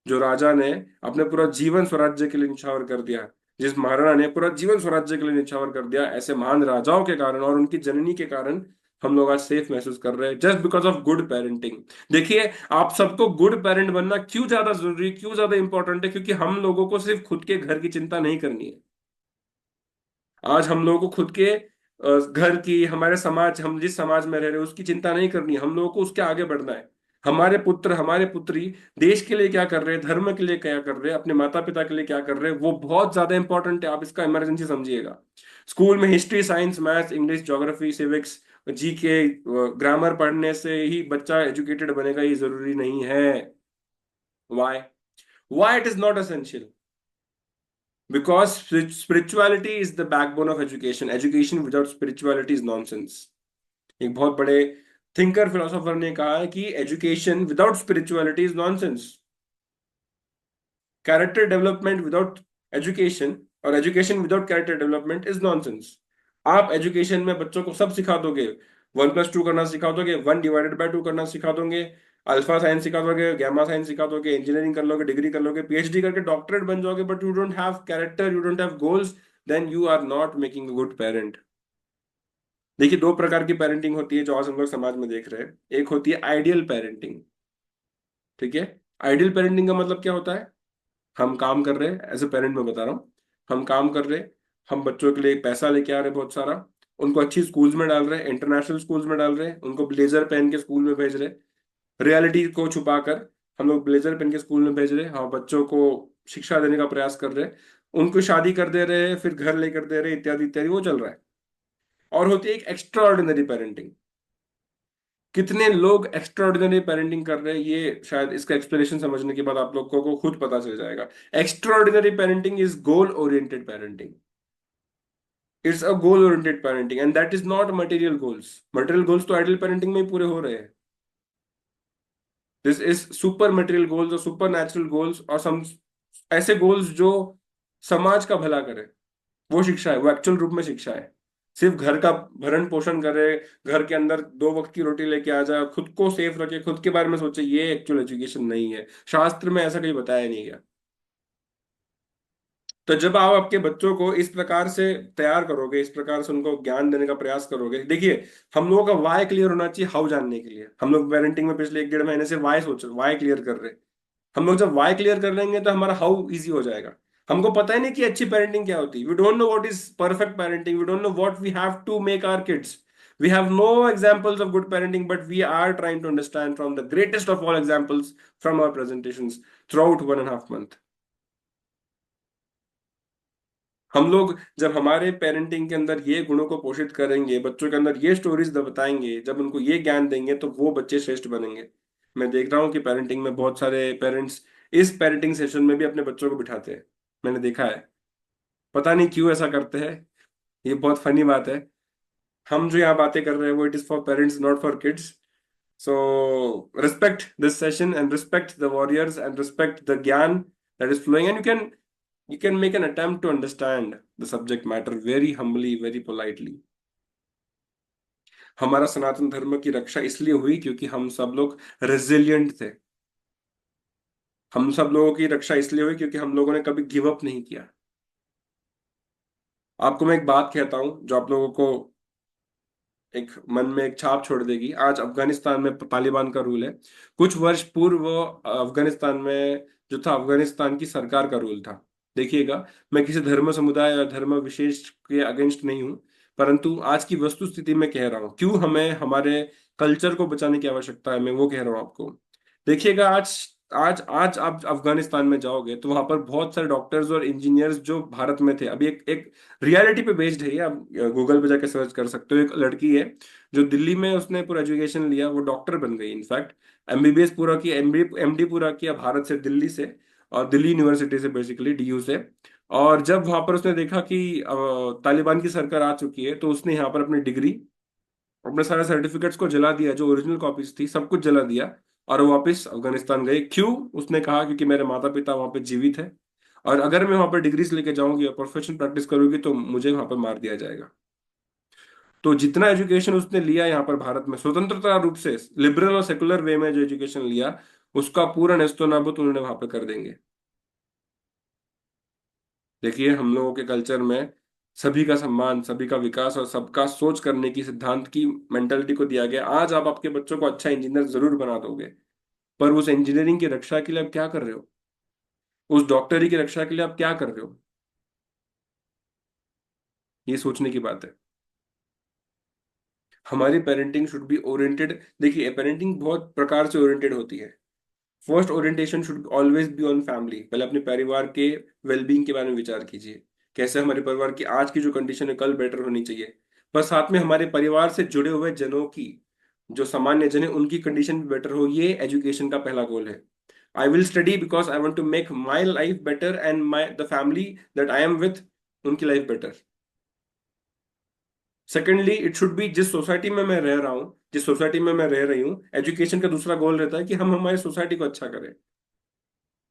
A: जो राजा ने अपने पूरा जीवन स्वराज्य के लिए न्यौछावर कर दिया, जिस महाराणा ने पूरा जीवन स्वराज्य के लिए न्यौछावर कर दिया, ऐसे महान राजाओं के कारण और उनकी जननी के कारण हम लोग आज सेफ महसूस कर रहे हैं, just because of good parenting. देखिए, आप सबको गुड पेरेंट बनना क्यों ज्यादा जरूरी, क्यों ज्यादा इंपॉर्टेंट है? क्योंकि हम लोगों को सिर्फ खुद के घर की चिंता नहीं करनी है। आज हम लोगों को खुद के घर की, हमारे समाज, हम जिस समाज में रह रहे हैं उसकी चिंता नहीं करनी है। हम लोगों को उसके आगे बढ़ना है। हमारे पुत्र, हमारे पुत्री देश के लिए क्या कर रहे हैं, धर्म के लिए क्या कर रहे हैं, अपने माता पिता के लिए क्या कर रहे हैं, वो बहुत ज्यादा इंपॉर्टेंट है। आप इसका इमरजेंसी समझिएगा। स्कूल में history, science, maths, English, geography, civics, GK, grammar पढ़ने से ही बच्चा एजुकेटेड बनेगा ये जरूरी नहीं है। Why? Why it is not essential? Because spirituality is the backbone of education. Education without spirituality is nonsense. एक बहुत बड़े थिंकर फिलोसोफर ने कहा है कि education without spirituality is nonsense. Character development without education और education without character development is nonsense. आप एजुकेशन में बच्चों को सब सिखा दोगे, 1+2 करना सिखा दोगे, 1/2 करना सिखा दोगे, अल्फा साइंस सिखा दोगे, गैमा साइंस सिखा दोगे, इंजीनियरिंग कर लोगे, डिग्री कर लोगे, पीएचडी करके डॉक्टरेट बन जाओगे, but you don't have character, you don't have goals, then you are not making a good parent. देखिए, दो प्रकार की पेरेंटिंग होती है जो आज हम लोग समाज में देख रहे हैं। एक होती है आइडियल पेरेंटिंग। ठीक है? आइडियल पेरेंटिंग का मतलब क्या होता है? हम काम कर रहे हैं, एज ए पेरेंट मैं बता रहा हूँ, हम काम कर रहे हैं, हम बच्चों के लिए पैसा लेके आ रहे हैं बहुत सारा, उनको अच्छी स्कूल्स में डाल रहे हैं, इंटरनेशनल स्कूल्स में डाल रहे हैं, उनको ब्लेजर पहन के स्कूल में भेज रहे हैं। रियलिटी को छुपाकर हम लोग ब्लेजर पहन के स्कूल में भेज रहे हैं, हाँ, बच्चों को शिक्षा देने का प्रयास कर रहे हैं, उनको शादी कर दे रहे हैं, फिर घर लेकर दे रहे हैं, इत्यादि इत्यादि, वो चल रहा है। और होती है एक एक्स्ट्रा ऑर्डिनरी पेरेंटिंग। कितने लोग एक्स्ट्रा ऑर्डिनरी पेरेंटिंग कर रहे हैं ये शायद इसका एक्सप्लेनेशन समझने के बाद आप लोगों को खुद पता चल जाएगा। Extra ordinary parenting is goal oriented parenting. It's a goal oriented parenting and that is not material goals. Material goals तो आइडियल पेरेंटिंग में ही पूरे हो रहे हैं। This is super material goals और सुपर नेचुरल गोल्स और सम ऐसे गोल्स जो समाज का भला करे, वो शिक्षा है, वो एक्चुअल रूप में शिक्षा है। सिर्फ घर का भरण पोषण करे, घर के अंदर 2 वक्त की रोटी लेके आ जाए, खुद को सेफ रखे, खुद के बारे में सोचे, ये एक्चुअल एजुकेशन नहीं है। शास्त्र में ऐसा कहीं बताया नहीं गया। तो जब आप आपके बच्चों को इस प्रकार से तैयार करोगे, इस प्रकार से उनको ज्ञान देने का प्रयास करोगे, देखिए हम लोगों का वाई क्लियर होना चाहिए हाउ जानने के लिए। हम लोग पेरेंटिंग में पिछले 1 1.5 महीने से वाई सोच रहे, वाई क्लियर कर रहे हैं। हम लोग जब वाई क्लियर कर लेंगे तो हमारा हाउ इजी हो जाएगा। हमको पता ही नहीं कि अच्छी पेरेंटिंग क्या होती है। We don't know what is perfect parenting, we don't know what we have to make our kids. We have no examples of good parenting, but we are trying to understand from the greatest of all examples from our presentations throughout 1.5 month. हम लोग जब हमारे पेरेंटिंग के अंदर ये गुणों को पोषित करेंगे, बच्चों के अंदर ये स्टोरीज बताएंगे, जब उनको ये ज्ञान देंगे तो वो बच्चे श्रेष्ठ बनेंगे। मैं देख रहा हूँ कि पेरेंटिंग में बहुत सारे पेरेंट्स इस पेरेंटिंग सेशन में भी अपने बच्चों को बिठाते हैं। मैंने देखा है। पता नहीं क्यों ऐसा करते हैं। ये बहुत फनी बात है। हम जो यहाँ बातें कर रहे हैं वो it is for parents, not for kids. So respect this session and respect the warriors and respect the gyan that is flowing, and you can make an attempt to understand the subject matter very humbly, very politely. हमारा सनातन धर्म की रक्षा इसलिए हुई क्योंकि हम सब लोग रेजिलिएंट थे। हम सब लोगों की रक्षा इसलिए हुई क्योंकि हम लोगों ने कभी गिव अप नहीं किया। आपको मैं एक बात कहता हूं जो आप लोगों को एक मन में एक छाप छोड़ देगी। आज अफगानिस्तान में तालिबान का रूल है। कुछ वर्ष पूर्व अफगानिस्तान में जो था, अफगानिस्तान की सरकार का रूल था। देखिएगा, मैं किसी धर्म समुदाय या धर्म विशेष के अगेंस्ट नहीं हूं, परंतु आज की वस्तु स्थिति में कह रहा हूं क्यों हमें हमारे कल्चर को बचाने की आवश्यकता है, मैं वो कह रहा हूं आपको। देखिएगा, आज आज आज आप अफगानिस्तान में जाओगे तो वहां पर बहुत सारे डॉक्टर्स और इंजीनियर्स जो भारत में थे, अभी एक एक रियलिटी पे बेस्ड है ये, आप गूगल पे जाके सर्च कर सकते हो। एक लड़की है जो दिल्ली में, उसने पूरा एजुकेशन लिया, वो डॉक्टर बन गई। इनफैक्ट एमबीबीएस पूरा किया, एमडी पूरा किया भारत से, दिल्ली से, और दिल्ली यूनिवर्सिटी से, बेसिकली डीयू से। और जब वहां पर उसने देखा कि तालिबान की सरकार आ चुकी है, तो उसने यहाँ पर अपनी डिग्री, अपने सारे सर्टिफिकेट्स को जला दिया, जो ओरिजिनल कॉपीज थी सब कुछ जला दिया, और वो वापस अफगानिस्तान गए। क्यों? उसने कहा क्योंकि मेरे माता पिता वहां पे जीवित है, और अगर मैं वहां पर डिग्रीज लेके जाऊंगी और प्रोफेशन प्रैक्टिस करूंगी तो मुझे वहां पर मार दिया जाएगा। तो जितना एजुकेशन उसने लिया यहाँ पर भारत में स्वतंत्रता रूप से, लिबरल और सेकुलर वे में जो एजुकेशन लिया, उसका पूरा नेस्तो नाबूद उन्होंने वहां पर कर देंगे। देखिए, हम लोगों के कल्चर में सभी का सम्मान, सभी का विकास और सबका सोच करने की सिद्धांत की मेंटेलिटी को दिया गया। आज आप आपके बच्चों को अच्छा इंजीनियर जरूर बना दोगे, पर उस इंजीनियरिंग की रक्षा के लिए आप क्या कर रहे हो? उस डॉक्टरी की रक्षा के लिए आप क्या कर रहे हो? ये सोचने की बात है। हमारी पेरेंटिंग शुड बी ओरिएंटेड। देखिए, पेरेंटिंग बहुत प्रकार से ओरिएंटेड होती है। First orientation should always be on family. पहले अपने परिवार के वेलबींग के बारे में विचार कीजिए। कैसे हमारे परिवार की आज की जो कंडीशन है कल बेटर होनी चाहिए। पर साथ में हमारे परिवार से जुड़े हुए जनों की, जो सामान्य जन है, उनकी कंडीशन भी बेटर हो, ये एजुकेशन का पहला गोल है। I will study because I want to make my life better and my the family that I am with, उनकी life better. Secondly, it should be जिस सोसाइटी में मैं रह रहा हूँ, जिस सोसाइटी में मैं रह रही हूँ, एजुकेशन का दूसरा गोल रहता है कि हम हमारी सोसाइटी को अच्छा करें।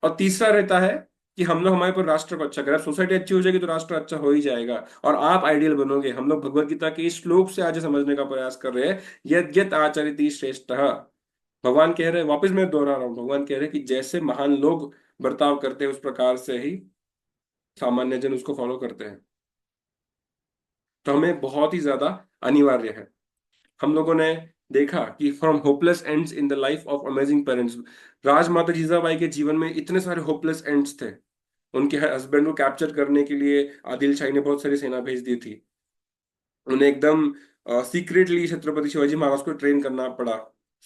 A: और तीसरा रहता है कि हम लोग हमारे पर राष्ट्र को अच्छा करें। सोसाइटी अच्छी हो जाएगी तो राष्ट्र अच्छा हो ही जाएगा, और आप आइडियल बनोगे। हम लोग भगवत गीता के इस श्लोक से आज समझने का प्रयास कर रहे हैं, यद यद आचरिति श्रेष्ठ। भगवान कह रहे हैं, वापस मैं दोहरा रहा हूँ, भगवान कह रहे हैं कि जैसे महान लोग बर्ताव करते हैं उस प्रकार से ही सामान्य जन उसको फॉलो करते हैं। तो हमें बहुत ही ज्यादा अनिवार्य है। हम लोगों ने देखा कि from hopeless ends in the life of amazing parents, Rajmata Jijabai के जीवन में इतने सारे होपलेस एंड्स थे। उनके हस्बैंड को कैप्चर करने के लिए आदिल शाही ने बहुत सारी सेना भेज दी थी। उन्हें एकदम सीक्रेटली छत्रपति शिवाजी महाराज को ट्रेन करना पड़ा।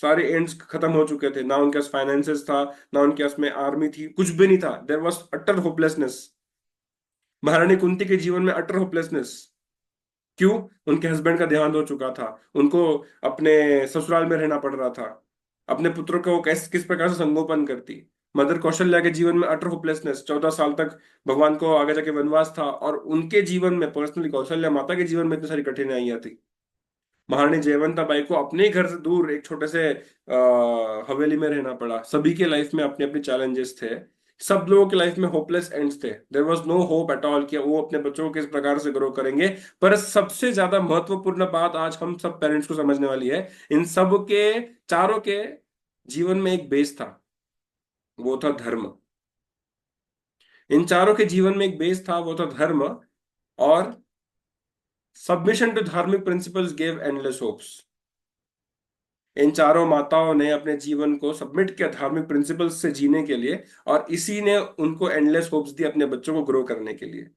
A: सारे एंड्स खत्म हो चुके थे, ना उनके पास फाइनेंसेस था, ना उनके पास में आर्मी थी, कुछ भी नहीं था। There was utter hopelessness. महारानी कुंती के जीवन में अटर होपलेसनेस। क्यों? उनके हस्बैंड का देहांत हो चुका था। उनको अपने ससुराल में रहना पड़ रहा था। अपने पुत्रों को वो किस प्रकार से संगोपन करती। मदर कौशल्या के जीवन में अटर होपलेसनेस, 14 साल तक भगवान को आगे जाके वनवास था, और उनके जीवन में पर्सनली कौशल्या माता के जीवन में इतनी सारी कठिनाइयां थी। महारानी जयवंता बाई को अपने ही घर से दूर एक छोटे से हवेली में रहना पड़ा। सभी के लाइफ में अपने अपने चैलेंजेस थे। सब लोगों के लाइफ में होपलेस एंड्स थे, there was no hope at all कि वो अपने बच्चों को किस प्रकार से ग्रो करेंगे। पर सबसे ज्यादा महत्वपूर्ण बात आज हम सब पेरेंट्स को समझने वाली है, इन सब के चारों के जीवन में एक बेस था, वो था धर्म। इन चारों के जीवन में एक बेस था, वो था धर्म। और सबमिशन टू धार्मिक प्रिंसिपल्स गेव एंडलेस होप्स। इन चारों माताओं ने अपने जीवन को सबमिट किया धार्मिक प्रिंसिपल्स से जीने के लिए, और इसी ने उनको एंडलेस होप्स दी अपने बच्चों को ग्रो करने के लिए।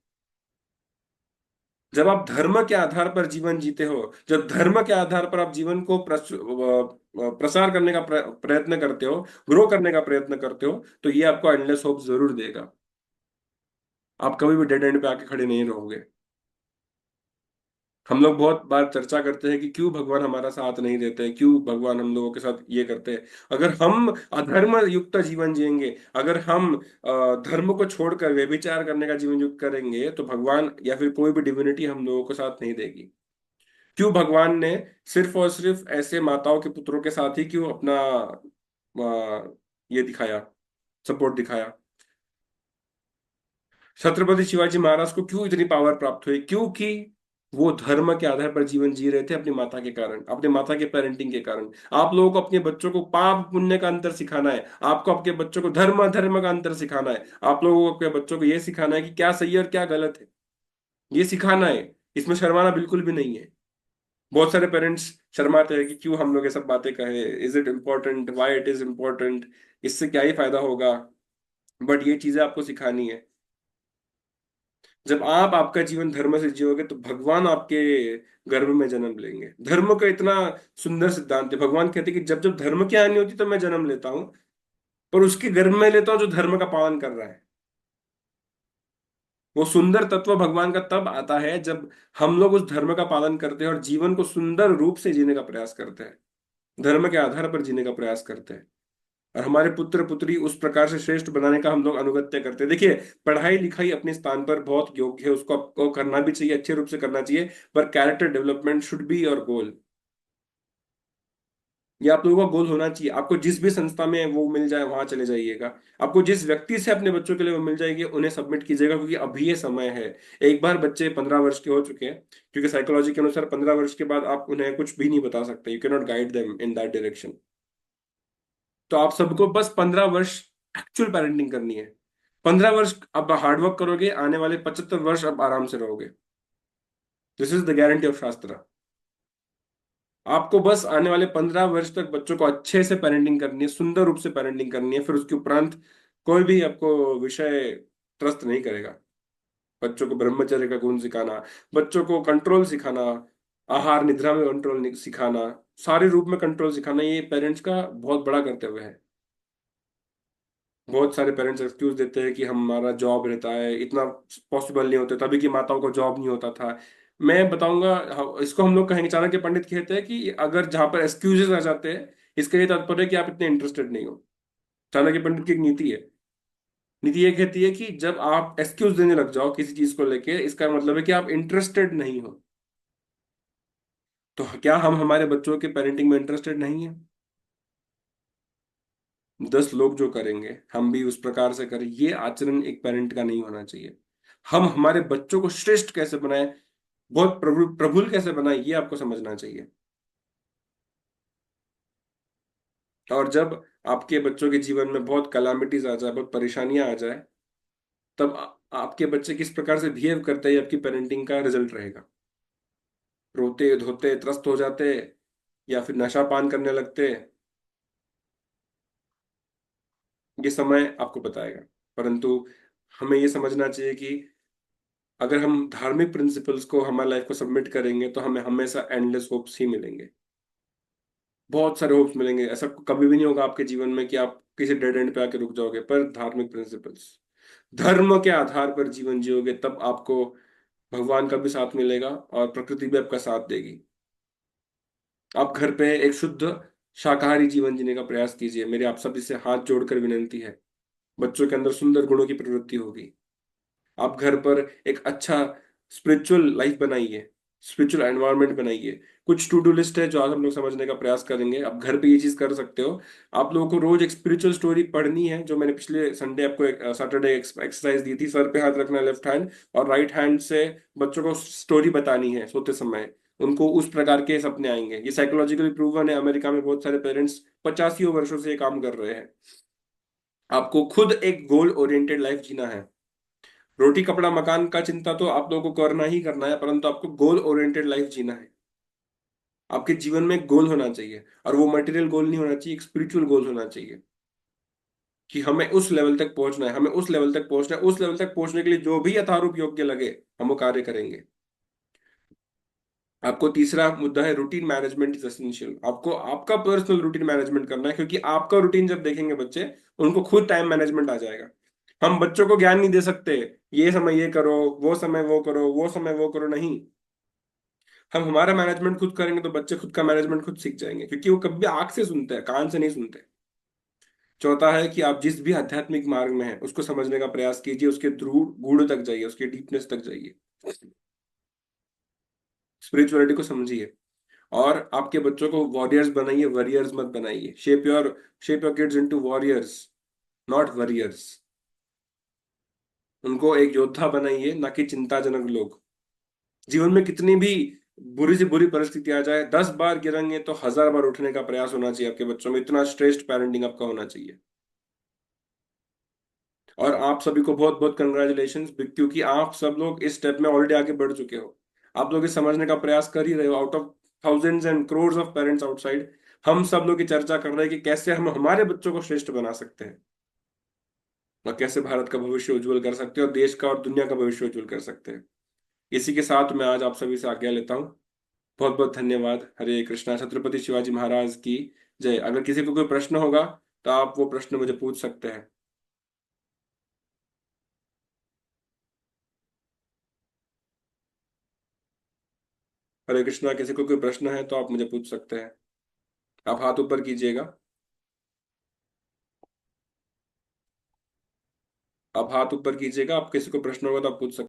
A: जब आप धर्म के आधार पर जीवन जीते हो, जब धर्म के आधार पर आप जीवन को प्रसार करने का प्रयत्न करते हो, ग्रो करने का प्रयत्न करते हो, तो ये आपको एंडलेस होप जरूर देगा। आप कभी भी डेड एंड पे आके खड़े नहीं रहोगे। हम लोग बहुत बार चर्चा करते हैं कि क्यों भगवान हमारा साथ नहीं देते, क्यों भगवान हम लोगों के साथ ये करते हैं। अगर हम अधर्म युक्त जीवन जिएंगे, अगर हम धर्म को छोड़कर व्यभिचार करने का जीवन युक्त करेंगे, तो भगवान या फिर कोई भी डिविनिटी हम लोगों को साथ नहीं देगी। क्यों भगवान ने सिर्फ और सिर्फ ऐसे माताओं के पुत्रों के साथ ही क्यों अपना ये दिखाया, सपोर्ट दिखाया। छत्रपति शिवाजी महाराज को क्यों इतनी पावर प्राप्त हुई? क्योंकि वो धर्म के आधार पर जीवन जी रहे थे, अपनी माता के कारण, अपने माता के पेरेंटिंग के कारण। आप लोगों को अपने बच्चों को पाप पुण्य का अंतर सिखाना है, आपको आपके बच्चों को धर्म धर्म का अंतर सिखाना है, आप लोगों को अपने बच्चों को यह सिखाना है कि क्या सही है और क्या गलत है। ये सिखाना है, इसमें शर्माना बिल्कुल भी नहीं है। बहुत सारे पेरेंट्स शर्माते हैं कि क्यों हम लोग ये सब बातें कहें, is it important, Y it is important, इससे क्या ही फायदा होगा। बट ये चीजें आपको सिखानी है। जब आप आपका जीवन धर्म से जियोगे, तो भगवान आपके गर्भ में जन्म लेंगे। धर्म का इतना सुंदर सिद्धांत है। भगवान कहते हैं कि जब जब धर्म की हानि होती है, तो मैं जन्म लेता हूँ, पर उसके गर्भ में लेता हूँ जो धर्म का पालन कर रहा है। वो सुंदर तत्व भगवान का तब आता है जब हम लोग उस धर्म का पालन करते हैं और जीवन को सुंदर रूप से जीने का प्रयास करते हैं, धर्म के आधार पर जीने का प्रयास करते हैं। और हमारे पुत्र पुत्री उस प्रकार से श्रेष्ठ बनाने का हम लोग अनुगत्य करते हैं। देखिए, पढ़ाई लिखाई अपने स्थान पर बहुत योग्य है, उसको आपको करना भी चाहिए, अच्छे रूप से करना चाहिए। पर character development should be your goal. ये आप लोगों का गोल होना चाहिए। आपको जिस भी संस्था में वो मिल जाए वहां चले जाइएगा। आपको जिस व्यक्ति से अपने बच्चों के लिए वो मिल जाएगी, उन्हें सबमिट कीजिएगा, क्योंकि अभी ये समय है। एक बार बच्चे 15 वर्ष के हो चुके हैं, क्योंकि साइकोलॉजी के अनुसार 15 वर्ष के बाद आप उन्हें कुछ भी नहीं बता सकते, you can not guide them in that direction. तो आप सबको बस 15 वर्ष एक्चुअल पेरेंटिंग करनी है। 15 वर्ष अब हार्डवर्क करोगे, आने वाले 75 वर्ष अब आराम से रहोगे। This is the guarantee of शास्त्र। आपको बस आने वाले 15 वर्ष तक बच्चों को अच्छे से पेरेंटिंग करनी है, सुंदर रूप से पेरेंटिंग करनी है। फिर उसके उपरांत कोई भी आपको विषय त्रस्त नहीं करेगा। बच्चों को ब्रह्मचर्य का गुण सिखाना, बच्चों को कंट्रोल सिखाना, आहार निद्रा में कंट्रोल सिखाना, सारे रूप में कंट्रोल सिखाना, ये पेरेंट्स का बहुत बड़ा कर्तव्य है। बहुत सारे पेरेंट्स एक्सक्यूज देते हैं कि हमारा जॉब रहता है, इतना पॉसिबल नहीं होता, तभी कि माताओं को जॉब नहीं होता था। मैं बताऊंगा, इसको हम लोग कहेंगे, चाणक्य पंडित कहते हैं कि अगर जहां पर एक्सक्यूजेस आ जाते हैं, इसका ये तात्पर्य है कि आप इतने इंटरेस्टेड नहीं हो। चाणक्य पंडित की एक नीति है। नीति ये कहती है कि जब आप एक्सक्यूज देने लग जाओ किसी चीज को लेके, इसका मतलब है कि आप इंटरेस्टेड नहीं हो। तो क्या हम हमारे बच्चों के पेरेंटिंग में इंटरेस्टेड नहीं है? 10 लोग जो करेंगे, हम भी उस प्रकार से करें, ये आचरण एक पेरेंट का नहीं होना चाहिए। हम हमारे बच्चों को श्रेष्ठ कैसे बनाएं, बहुत प्रफुल्ल कैसे बनाएं, ये आपको समझना चाहिए। और जब आपके बच्चों के जीवन में बहुत कलामिटीज आ जाए, बहुत परेशानियां आ जाए, तब आपके बच्चे किस प्रकार से बिहेव करते हैं, आपकी पेरेंटिंग का रिजल्ट रहेगा। रोते धोते त्रस्त हो जाते, या फिर नशा पान करने लगते, ये समय आपको बताएगा। परंतु हमें ये समझना चाहिए कि अगर हम धार्मिक प्रिंसिपल्स को हमारी लाइफ को सबमिट करेंगे, तो हमें हमेशा एंडलेस होप्स ही मिलेंगे। बहुत सारे होप्स मिलेंगे। ऐसा कभी भी नहीं होगा आपके जीवन में कि आप किसी डेड एंड पे आके रुक जाओगे। पर धार्मिक प्रिंसिपल्स, धर्म के आधार पर जीवन जियोगे, तब आपको भगवान का भी साथ मिलेगा और प्रकृति भी आपका साथ देगी। आप घर पे एक शुद्ध शाकाहारी जीवन जीने का प्रयास कीजिए। मेरी आप सभी से हाथ जोड़कर विनती है। बच्चों के अंदर सुंदर गुणों की प्रवृत्ति होगी। आप घर पर एक अच्छा स्पिरिचुअल लाइफ बनाइए, स्पिरिचुअल एनवायरनमेंट बनाइए। कुछ टू डू लिस्ट है जो आज हम लोग समझने का प्रयास करेंगे। आप घर पे ये चीज कर सकते हो। आप लोगों को रोज एक स्पिरिचुअल स्टोरी पढ़नी है, जो मैंने पिछले संडे आपको एक सैटरडे एक्सरसाइज दी थी। सर पे हाथ रखना लेफ्ट हैंड, और राइट हैंड से बच्चों को स्टोरी बतानी है सोते समय। उनको उस प्रकार के सपने आएंगे। ये साइकोलॉजिकली प्रूवन है। अमेरिका में बहुत सारे पेरेंट्स 85 वर्षों से ये काम कर रहे हैं। आपको खुद एक गोल ओरिएंटेड लाइफ जीना है। रोटी कपड़ा मकान का चिंता तो आप लोगों को करना ही करना है, परंतु आपको गोल ओरिएंटेड लाइफ जीना है। आपके जीवन में एक गोल होना चाहिए, और वो मटेरियल गोल नहीं होना चाहिए, एक स्पिरिचुअल गोल होना चाहिए। कि हमें उस लेवल तक पहुंचना है, हमें उस लेवल तक पहुंचना है। उस लेवल तक पहुंचने के लिए जो भी यथारूप योग्य लगे, हम वो कार्य करेंगे। आपको तीसरा मुद्दा है रूटीन मैनेजमेंट इज एसेंशियल। आपको आपका पर्सनल रूटीन मैनेजमेंट करना है, क्योंकि आपका रूटीन जब देखेंगे बच्चे, उनको खुद टाइम मैनेजमेंट आ जाएगा। हम बच्चों को ज्ञान नहीं दे सकते, ये समय ये करो, वो समय वो करो, वो समय वो करो, नहीं। हम हमारा मैनेजमेंट खुद करेंगे तो बच्चे खुद का मैनेजमेंट खुद सीख जाएंगे, क्योंकि वो कभी आंख से सुनते हैं, कान से नहीं सुनते। चौथा है कि आप जिस भी आध्यात्मिक मार्ग में हैं उसको समझने का प्रयास कीजिए, उसके ध्रुव गूढ़ तक जाइए, उसके डीपनेस तक जाइए, स्पिरिचुअलिटी को समझिए। और आपके बच्चों को वॉरियर्स बनाइए, वरियर्स मत बनाइए। Shape your kids into warriors, not warriors. उनको एक योद्धा बनाइए, ना कि चिंताजनक लोग। जीवन में कितनी भी बुरी से बुरी परिस्थिति आ जाए, 10 बार गिरेंगे तो 1000 बार उठने का प्रयास होना चाहिए आपके बच्चों में। इतना श्रेष्ठ पेरेंटिंग आपका होना चाहिए। और आप सभी को बहुत बहुत कंग्रेचुलेशंस, क्योंकि आप सब लोग इस स्टेप में ऑलरेडी आगे बढ़ चुके हो। आप लोग ये समझने का प्रयास कर ही रहे हो। Out of thousands and crores of parents outside, हम सब लोग की चर्चा कर रहे हैं कि कैसे हम हमारे बच्चों को श्रेष्ठ बना सकते हैं, और कैसे भारत का भविष्य उज्जवल कर सकते हैं, और देश का और दुनिया का भविष्य उज्जवल कर सकते हैं। इसी के साथ मैं आज आप सभी से आज्ञा लेता हूँ। बहुत बहुत धन्यवाद। हरे कृष्णा। छत्रपति शिवाजी महाराज की जय। अगर किसी को कोई प्रश्न होगा तो आप वो प्रश्न मुझे पूछ सकते हैं। हरे कृष्णा। किसी को कोई प्रश्न है तो आप मुझे पूछ सकते हैं। आप हाथ ऊपर कीजिएगा। आप हाथ ऊपर कीजिएगा। आप किसी को प्रश्न होगा तो आप पूछ सकते हैं।